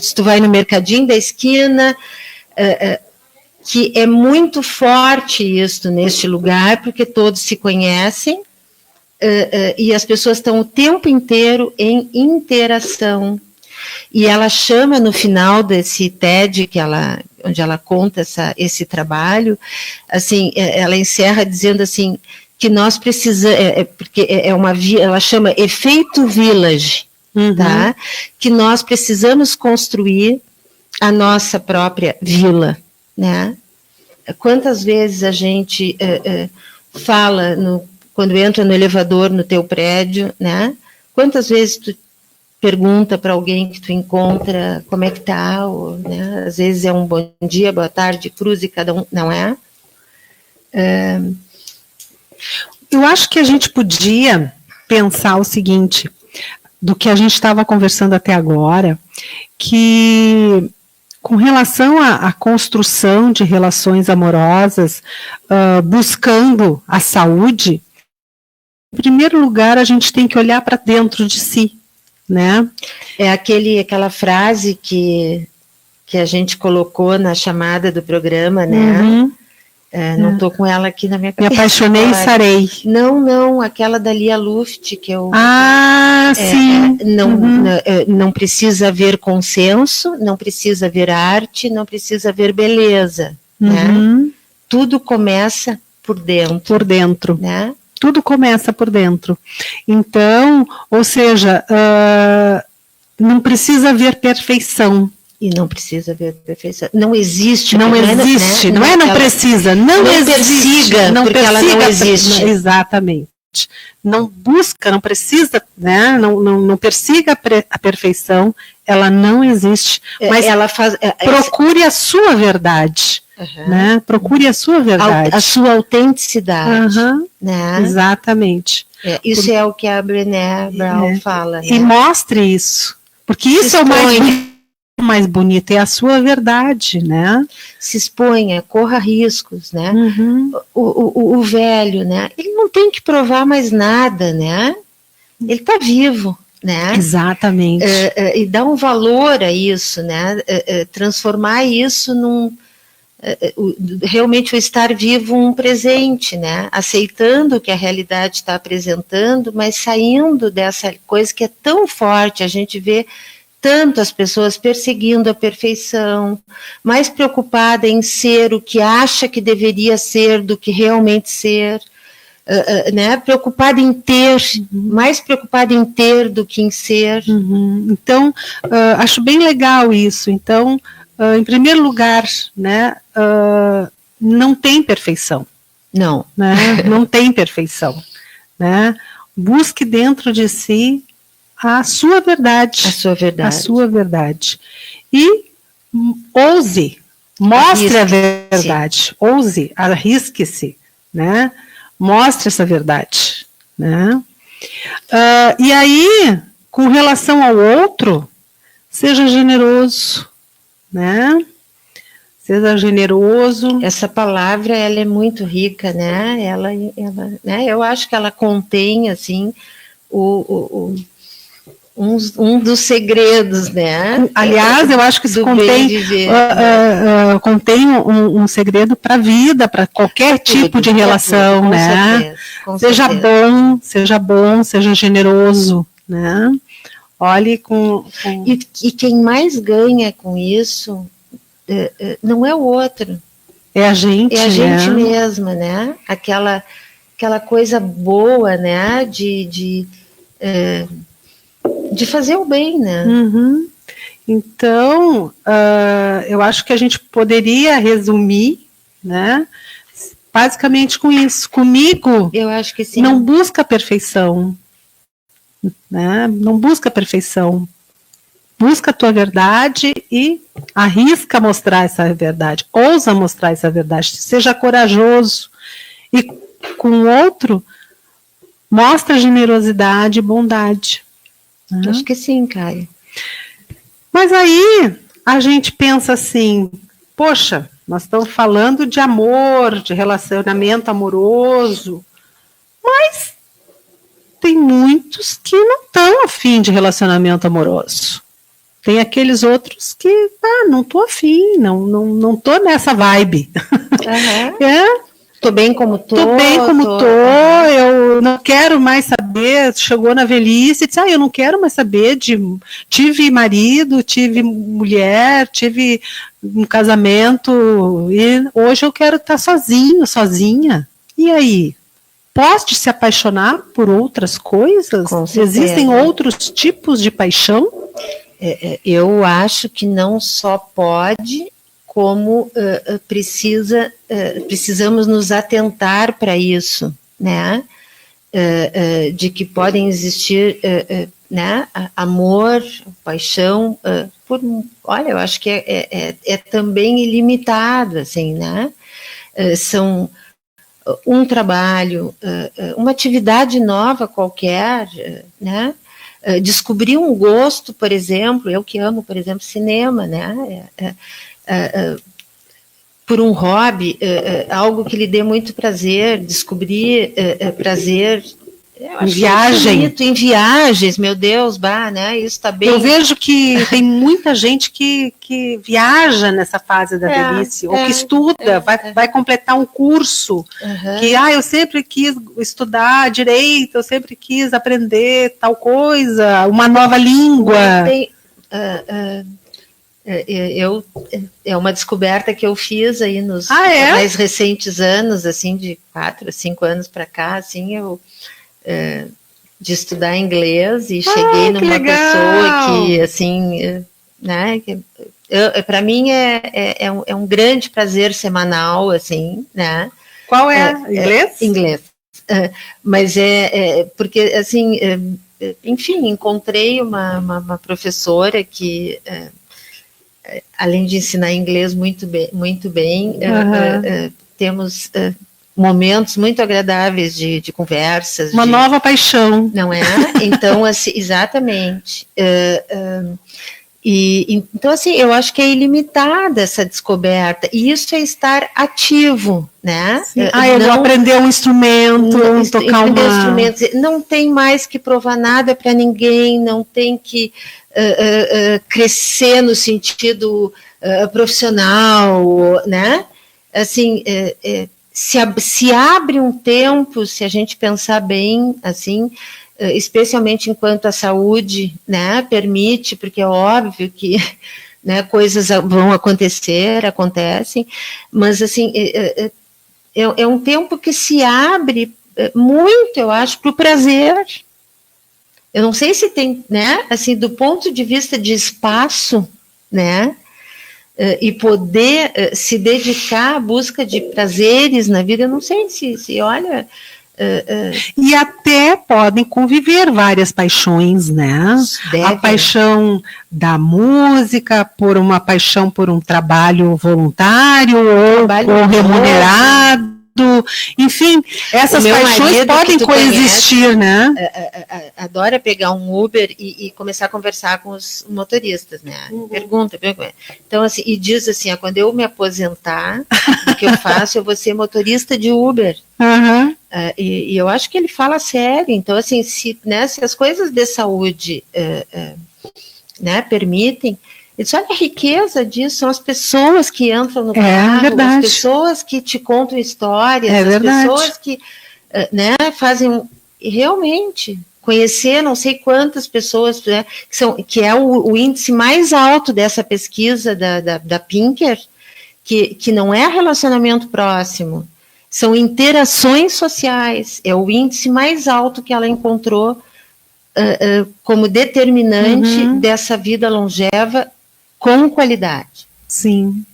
se tu vai no mercadinho da esquina, que é muito forte isso neste lugar, porque todos se conhecem, e as pessoas estão o tempo inteiro em interação. E ela chama no final desse TED, onde ela conta esse trabalho, assim, ela encerra dizendo assim, que nós precisamos, porque ela chama efeito village, tá? Que nós precisamos construir a nossa própria vila, né? Quantas vezes a gente fala, quando entra no elevador no teu prédio, né? Quantas vezes tu pergunta para alguém que tu encontra como é que tá, né? Às vezes é um bom dia, boa tarde, cruz, e cada um, não é? Eu acho que a gente podia pensar o seguinte, do que a gente estava conversando até agora, que com relação à construção de relações amorosas, buscando a saúde, em primeiro lugar a gente tem que olhar para dentro de si, né? É aquela frase que a gente colocou na chamada do programa, né? Não estou com ela aqui na minha cabeça. Me apaixonei e sarei. Não, aquela da Lia Luft, que eu... sim. Não precisa haver consenso, não precisa haver arte, não precisa haver beleza, né? Tudo começa por dentro. Por dentro. Né? Tudo começa por dentro. Então, ou seja, não precisa haver perfeição. E não precisa haver perfeição. Não existe. Não existe. Não precisa. Não persiga, não porque ela não existe. Exatamente. Não busca, não precisa, né? Não persiga a perfeição. Ela não existe. Mas procure a sua verdade. Né? Procure a sua verdade. A sua autenticidade. Né? Exatamente. Isso é o que a Brené Brown fala. Né? E mostre isso. Porque isso é o mais bonito, é a sua verdade, né? Se exponha, corra riscos, né? O velho, né? Ele não tem que provar mais nada, né? Ele está vivo, né? Exatamente. E dá um valor a isso, né? Transformar isso realmente o estar vivo um presente, né? Aceitando o que a realidade está apresentando, mas saindo dessa coisa que é tão forte, a gente vê tanto as pessoas perseguindo a perfeição, mais preocupada em ser o que acha que deveria ser do que realmente ser, né? Preocupada em ter, mais preocupada em ter do que em ser. Então, acho bem legal isso. Então, em primeiro lugar, né, não tem perfeição. Não. Né? Não tem perfeição. Né? Busque dentro de si a sua verdade. A sua verdade. A sua verdade. E ouse, mostre a verdade. Ouse, arrisque-se, né? Mostre essa verdade. Né? E aí, com relação ao outro, seja generoso, né? Seja generoso. Essa palavra, ela é muito rica, né? Ela, né? Eu acho que ela contém, assim, um dos segredos, né? Aliás, eu acho que isso contém um segredo para a vida, para qualquer tipo de relação, tudo, né? Seja bom, seja generoso, né? Olhe com... E quem mais ganha com isso não é o outro. É a gente, é a gente mesma, né? Aquela coisa boa, né? De fazer o bem, né? Então, eu acho que a gente poderia resumir, né? Basicamente com isso. Comigo, eu acho que sim. Não busca perfeição, né? Não busca perfeição. Busca a tua verdade e arrisca mostrar essa verdade. Ousa mostrar essa verdade. Seja corajoso. E com o outro, mostra generosidade e bondade. Né? Acho que sim, Caio. Mas aí a gente pensa assim, poxa, nós estamos falando de amor, de relacionamento amoroso, mas tem muitos que não estão afim de relacionamento amoroso. Tem aqueles outros que, não tô afim, não tô nessa vibe. Uhum. Tô bem como tô. Tô bem como tô, eu não quero mais saber, chegou na velhice e disse, eu não quero mais saber tive marido, tive mulher, tive um casamento, e hoje eu quero estar sozinho, sozinha. E aí? Pode se apaixonar por outras coisas? Existem outros tipos de paixão? Eu acho que não só pode, como precisamos nos atentar para isso, né? De que podem existir, né? Amor, paixão, olha, eu acho que é também ilimitado, assim, né? São um trabalho, uma atividade nova qualquer, né? Descobrir um gosto, por exemplo, eu que amo, por exemplo, cinema, né? Por um hobby, algo que lhe dê muito prazer, descobrir prazer em viagens, meu Deus, né? Isso está bem. Eu vejo que tem muita gente que viaja nessa fase da velhice, ou que estuda, vai completar um curso, que eu sempre quis estudar direito, eu sempre quis aprender tal coisa, uma nova língua. É uma descoberta que eu fiz aí nos mais recentes anos, assim, de 4 a 5 anos para cá, assim, de estudar inglês, e cheguei numa pessoa que, assim, né, para mim é um grande prazer semanal, assim, né. Qual é? Inglês? Inglês. Mas porque, assim, enfim, encontrei uma professora que, além de ensinar inglês muito bem, temos momentos muito agradáveis de conversas. Uma nova paixão. Não é? Então, assim, exatamente. Então, assim, eu acho que é ilimitada essa descoberta, e isso é estar ativo, né? Eu vou aprender um instrumento, tocar instrumentos. Não tem mais que provar nada para ninguém, não tem que crescer no sentido profissional, né? Assim, se abre um tempo, se a gente pensar bem, assim, especialmente enquanto a saúde, né, permite, porque é óbvio que, né, coisas vão acontecem, mas, assim, é um tempo que se abre muito, eu acho, para o prazer. Eu não sei se tem, né, assim, do ponto de vista de espaço, né, e poder se dedicar à busca de prazeres na vida, eu não sei se olha... E até podem conviver várias paixões, né? A paixão da música, por uma paixão por um trabalho voluntário ou remunerado. Enfim, essas paixões podem coexistir, né? Adora pegar um Uber e começar a conversar com os motoristas, né? Pergunta. Então, assim, e diz assim, quando eu me aposentar, o que eu faço, eu vou ser motorista de Uber. E eu acho que ele fala sério. Então, assim, se as coisas de saúde né, permitem, olha a riqueza disso, são as pessoas que entram no carro, as pessoas que te contam histórias, as pessoas que né, fazem realmente conhecer não sei quantas pessoas, né, que é o índice mais alto dessa pesquisa da Pinker, que não é relacionamento próximo, são interações sociais, é o índice mais alto que ela encontrou como determinante dessa vida longeva com qualidade. Sim.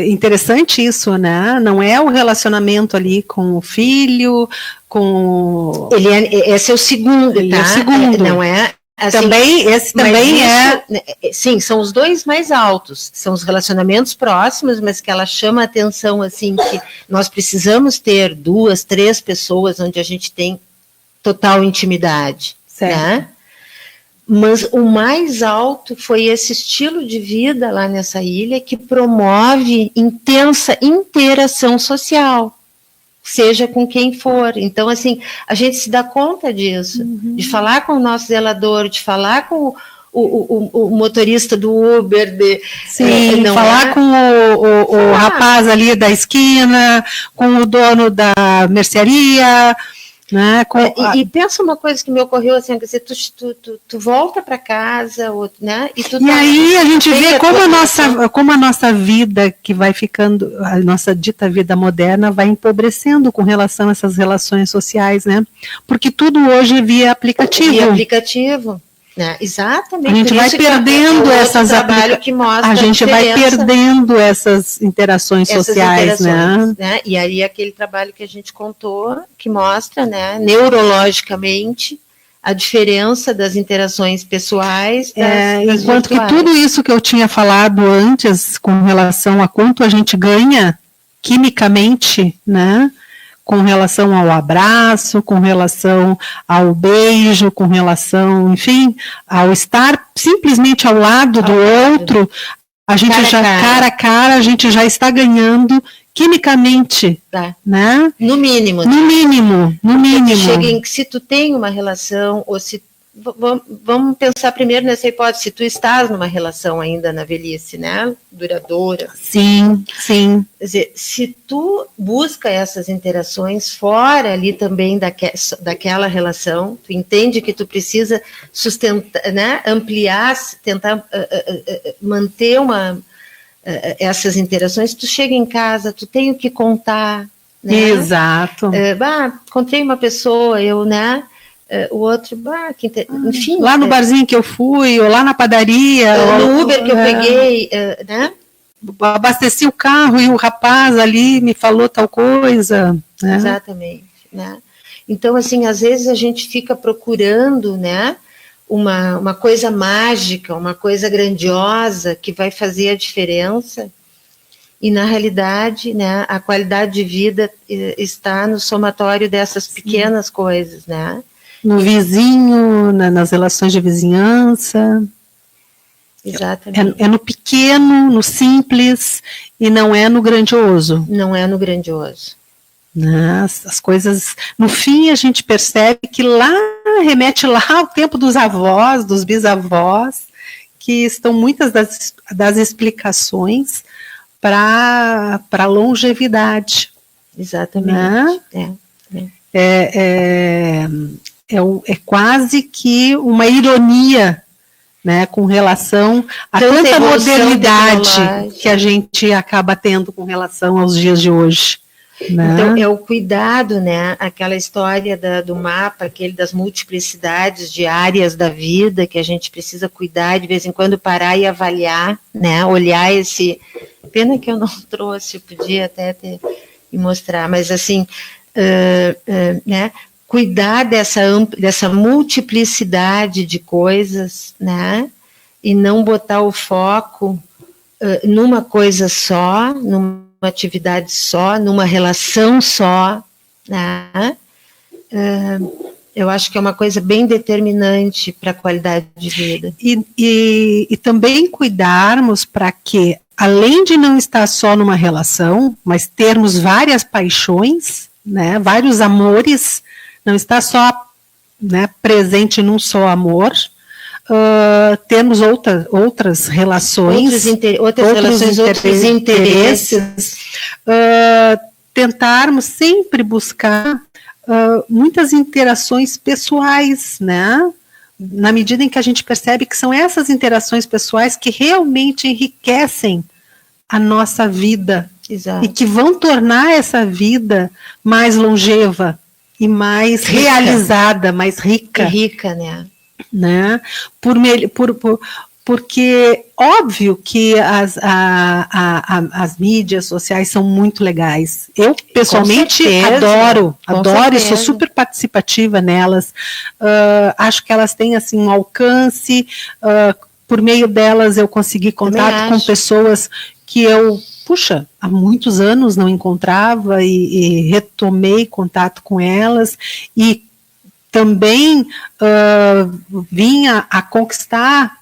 Interessante isso, né? Não é o relacionamento ali com o filho, com... Esse é o segundo, tá? É o segundo. Não é... Assim, esse também Sim, são os dois mais altos. São os relacionamentos próximos, mas que ela chama a atenção, assim, que nós precisamos ter 2, 3 pessoas onde a gente tem total intimidade. Certo. Né? Mas o mais alto foi esse estilo de vida lá nessa ilha que promove intensa interação social, seja com quem for. Então, assim, a gente se dá conta disso, de falar com o nosso zelador, de falar com o motorista do Uber. Sim, falar com o rapaz ali da esquina, com o dono da mercearia, né? E pensa uma coisa que me ocorreu, assim, quer dizer, tu volta para casa, né? E aí a gente vê como a nossa vida que vai ficando, a nossa dita vida moderna vai empobrecendo com relação a essas relações sociais, né? Porque tudo hoje é via aplicativo. Via aplicativo. Né? Exatamente. A gente vai perdendo essas a gente vai perdendo essas interações sociais, né? E aí aquele trabalho que a gente contou, que mostra, né, neurologicamente, a diferença das interações pessoais. Das enquanto virtuais. Que tudo isso que eu tinha falado antes, com relação a quanto a gente ganha quimicamente, né? Com relação ao abraço, com relação ao beijo, com relação, enfim, ao estar simplesmente ao lado do outro, a gente cara a cara, a gente já está ganhando quimicamente, né? No mínimo. Se tu tem uma relação, ou se vamos pensar primeiro nessa hipótese, se tu estás numa relação ainda na velhice, né, duradoura. Sim. Quer dizer, se tu busca essas interações fora ali também daquela relação, tu entende que tu precisa sustentar, né, ampliar, tentar manter essas interações, tu chega em casa, tu tem o que contar, né? Exato. Encontrei uma pessoa, eu, o outro, enfim. Lá no barzinho que eu fui, ou lá na padaria. No Uber que eu peguei, né? Abasteci o carro e o rapaz ali me falou tal coisa. Né? Exatamente. Né? Então, assim, às vezes a gente fica procurando, né, uma coisa mágica, uma coisa grandiosa que vai fazer a diferença. E, na realidade, né, a qualidade de vida está no somatório dessas pequenas coisas, né? No vizinho, nas relações de vizinhança. Exatamente. É no pequeno, no simples, e não é no grandioso. Não é no grandioso. As coisas, no fim, a gente percebe que remete lá ao tempo dos avós, dos bisavós, que estão muitas das explicações para a longevidade. Exatamente. Né? É quase que uma ironia, né, com relação a tanta modernidade que a gente acaba tendo com relação aos dias de hoje. Né? Então, é o cuidado, né, aquela história do mapa, aquele das multiplicidades de áreas da vida que a gente precisa cuidar, de vez em quando parar e avaliar, né, olhar esse... Pena que eu não trouxe, eu podia até e mostrar, mas assim, né, cuidar dessa multiplicidade de coisas, né, e não botar o foco numa coisa só, numa atividade só, numa relação só, né? Eu acho que é uma coisa bem determinante para a qualidade de vida. E também cuidarmos para que, além de não estar só numa relação, mas termos várias paixões, né, vários amores, não estar só, né, presente num só amor, temos outras relações, outros interesses. Tentarmos sempre buscar muitas interações pessoais, né? Na medida em que a gente percebe que são essas interações pessoais que realmente enriquecem a nossa vida. Exato. E que vão tornar essa vida mais longeva e mais realizada, mais rica. Rica, né? Porque óbvio que as mídias sociais são muito legais. Eu pessoalmente adoro e sou super participativa nelas. Acho que elas têm assim um alcance. Por meio delas eu consegui contato com pessoas que eu, há muitos anos não encontrava e retomei contato com elas e também vinha a conquistar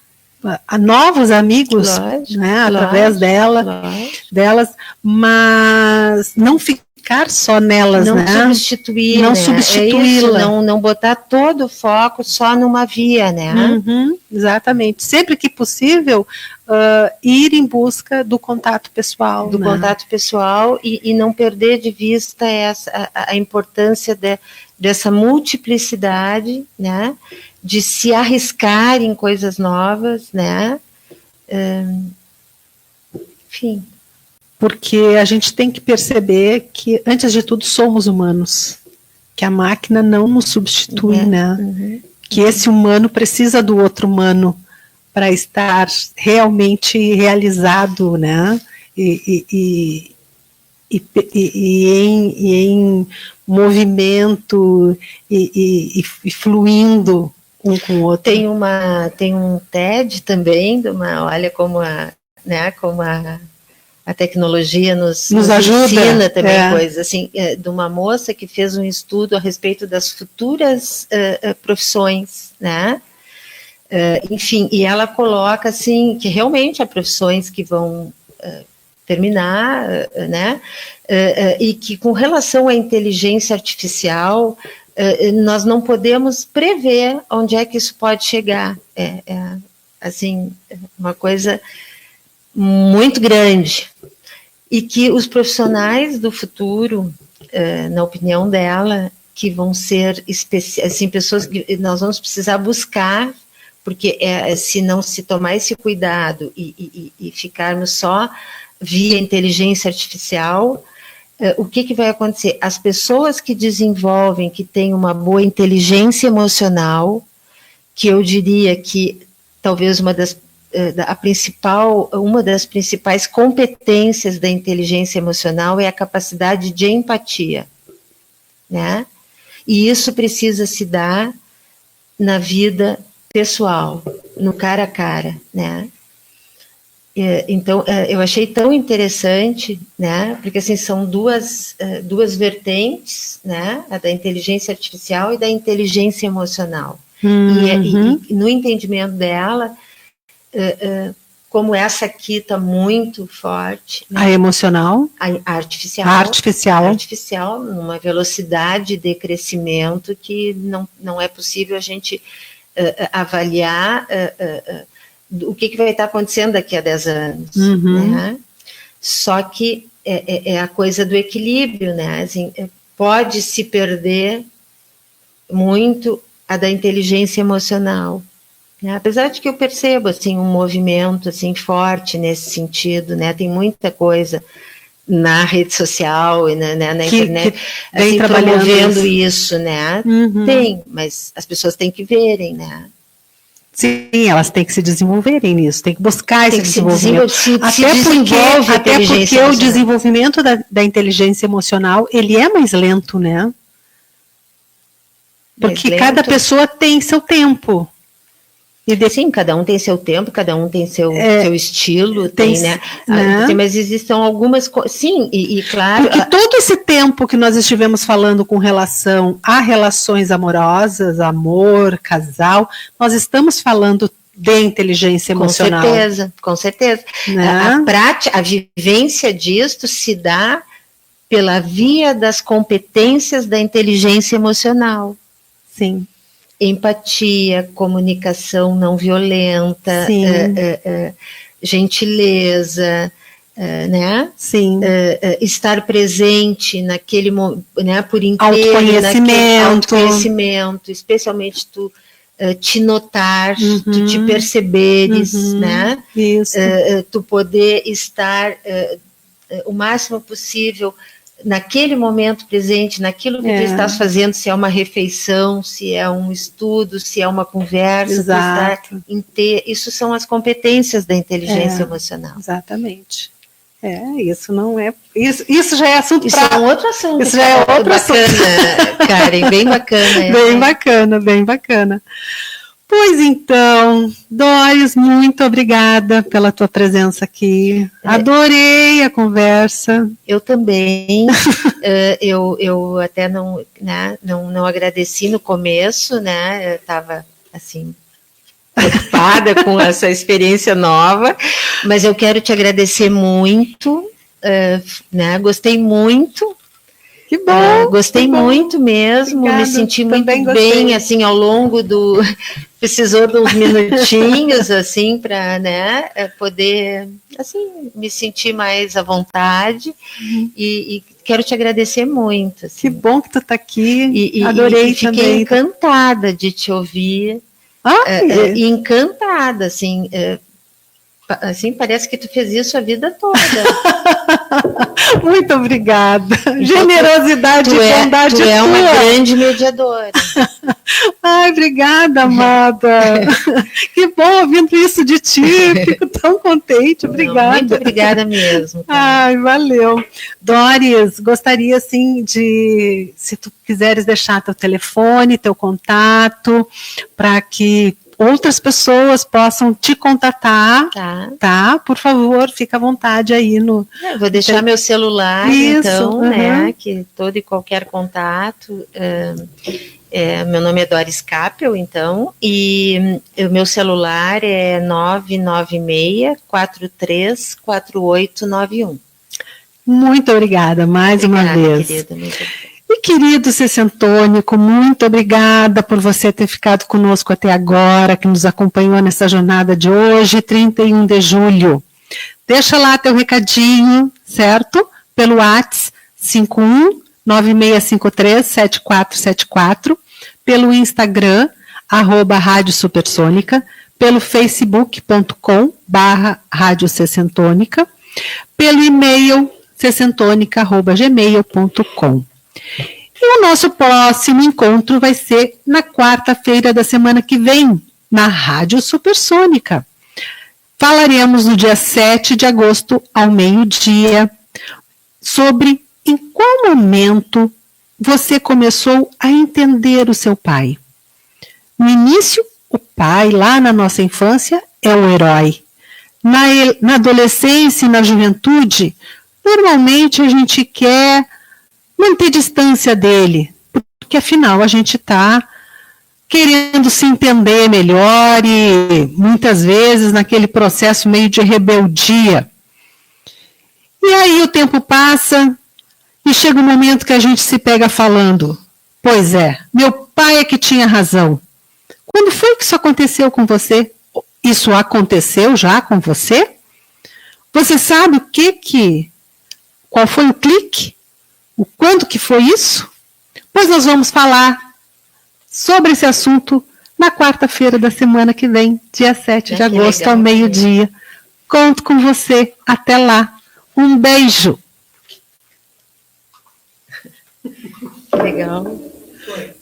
a novos amigos, Lógico, né, através delas, mas não ficar só nelas, não né? substituir, não né? substituí-la, não botar todo o foco só numa via, né? Exatamente. Sempre que possível, ir em busca do contato pessoal, do né? contato pessoal e não perder de vista a importância dessa multiplicidade, né? De se arriscar em coisas novas, né? Enfim. Porque a gente tem que perceber que, antes de tudo, somos humanos. Que a máquina não nos substitui, né? Que esse humano precisa do outro humano para estar realmente realizado, né? E em movimento e fluindo um com o outro. Tem um TED também, olha como a tecnologia nos ajuda, ensina também coisas, assim, de uma moça que fez um estudo a respeito das futuras profissões, né? Enfim, e ela coloca, assim, que realmente há profissões que vão terminar, né? E que com relação à inteligência artificial, nós não podemos prever onde é que isso pode chegar. Assim, uma coisa muito grande. E que os profissionais do futuro, na opinião dela, que vão ser assim, pessoas que nós vamos precisar buscar, porque se não se tomar esse cuidado e ficarmos só via inteligência artificial, o que vai acontecer? As pessoas que desenvolvem, que têm uma boa inteligência emocional, que eu diria que talvez uma das principais competências da inteligência emocional é a capacidade de empatia, né? E isso precisa se dar na vida pessoal, no cara a cara, né? Então, eu achei tão interessante, né? Porque assim são duas vertentes, né? A da inteligência artificial e da inteligência emocional. E no entendimento dela, como essa aqui está muito forte, né? A emocional, a artificial, artificial, numa velocidade de crescimento que não é possível a gente avaliar o que vai estar acontecendo daqui a 10 anos, né? Só que é a coisa do equilíbrio, né? Assim, pode se perder muito a da inteligência emocional. Apesar de que eu percebo assim, um movimento assim, forte nesse sentido, né? Tem muita coisa na rede social e na internet assim, promovendo isso, né? Tem, mas as pessoas têm que verem, né? Sim, elas têm que se desenvolverem nisso, têm que buscar esse desenvolvimento. Até porque o desenvolvimento da inteligência emocional, ele é mais lento, né? Porque cada pessoa tem seu tempo. Sim, cada um tem seu tempo, cada um tem seu estilo, né? Mas existem algumas coisas, sim, e claro... Porque todo esse tempo que nós estivemos falando com relação a relações amorosas, amor, casal, nós estamos falando de inteligência emocional. Com certeza. Né? A vivência disto se dá pela via das competências da inteligência emocional. Sim. Empatia, comunicação não violenta, gentileza, né? Sim. Estar presente naquele momento, né? Por inteiro, autoconhecimento, especialmente tu te notar, tu te perceberes, né? Isso. Tu poder estar o máximo possível naquele momento presente, naquilo que tu estás fazendo, se é uma refeição, se é um estudo, se é uma conversa, Exato. Isso são as competências da inteligência emocional. Exatamente. Isso não é... Isso já é assunto para... Isso é um outro assunto. Isso já é outro bacana, assunto. Karen, bem bacana. Bem bacana, bem bacana. Pois então, Dória, Doris, muito obrigada pela tua presença aqui. Adorei a conversa. Eu também. Eu até não, né, não agradeci no começo, né? Eu estava assim preocupada com essa experiência nova, mas eu quero te agradecer muito, né? Gostei muito. Que bom! Gostei que bom. muito mesmo, Obrigada. me senti muito Também bem, assim, ao longo do... Precisou de uns minutinhos, assim, para, né, poder, assim, me sentir mais à vontade, e quero te agradecer muito. Assim. Que bom que tu está aqui, e adorei e fiquei também. encantada de te ouvir, e encantada, assim, assim, parece que tu fez isso a vida toda. Muito obrigada. Generosidade e bondade tua. Tu é uma grande mediadora. Ai, obrigada, amada. Que bom ouvindo isso de ti. Fico tão contente. Obrigada. Não, muito obrigada mesmo. Tá? Ai, valeu. Doris, gostaria, assim, de, se tu quiseres deixar teu telefone, teu contato, para que outras pessoas possam te contatar, tá? Por favor, fica à vontade aí no... Eu vou deixar meu celular, isso, então, né, que todo e qualquer contato, meu nome é Doris Capel, então, e o meu celular é 996-434891. Muito obrigada, mais uma vez. Querida, muito obrigada. E querido Sessentônico, muito obrigada por você ter ficado conosco até agora, que nos acompanhou nessa jornada de hoje, 31 de julho. Deixa lá teu recadinho, certo? Pelo WhatsApp 51-9653-7474, pelo Instagram, @Rádio Supersônica, pelo facebook.com/Rádio Sessentônica, pelo e-mail sessentônica@gmail.com. E o nosso próximo encontro vai ser na quarta-feira da semana que vem, na Rádio Supersônica. Falaremos no dia 7 de agosto, ao meio-dia, sobre em qual momento você começou a entender o seu pai. No início, o pai, lá na nossa infância, é o herói. Na adolescência e na juventude, normalmente a gente quer manter distância dele, porque afinal a gente está querendo se entender melhor e muitas vezes naquele processo meio de rebeldia. E aí o tempo passa e chega um momento que a gente se pega falando, pois é, meu pai é que tinha razão. Quando foi que isso aconteceu com você? Isso aconteceu já com você? Você sabe qual foi o clique? O quando que foi isso? Pois nós vamos falar sobre esse assunto na quarta-feira da semana que vem, dia 7 de agosto, legal, ao meio-dia. Conto com você. Até lá. Um beijo. Legal. Foi.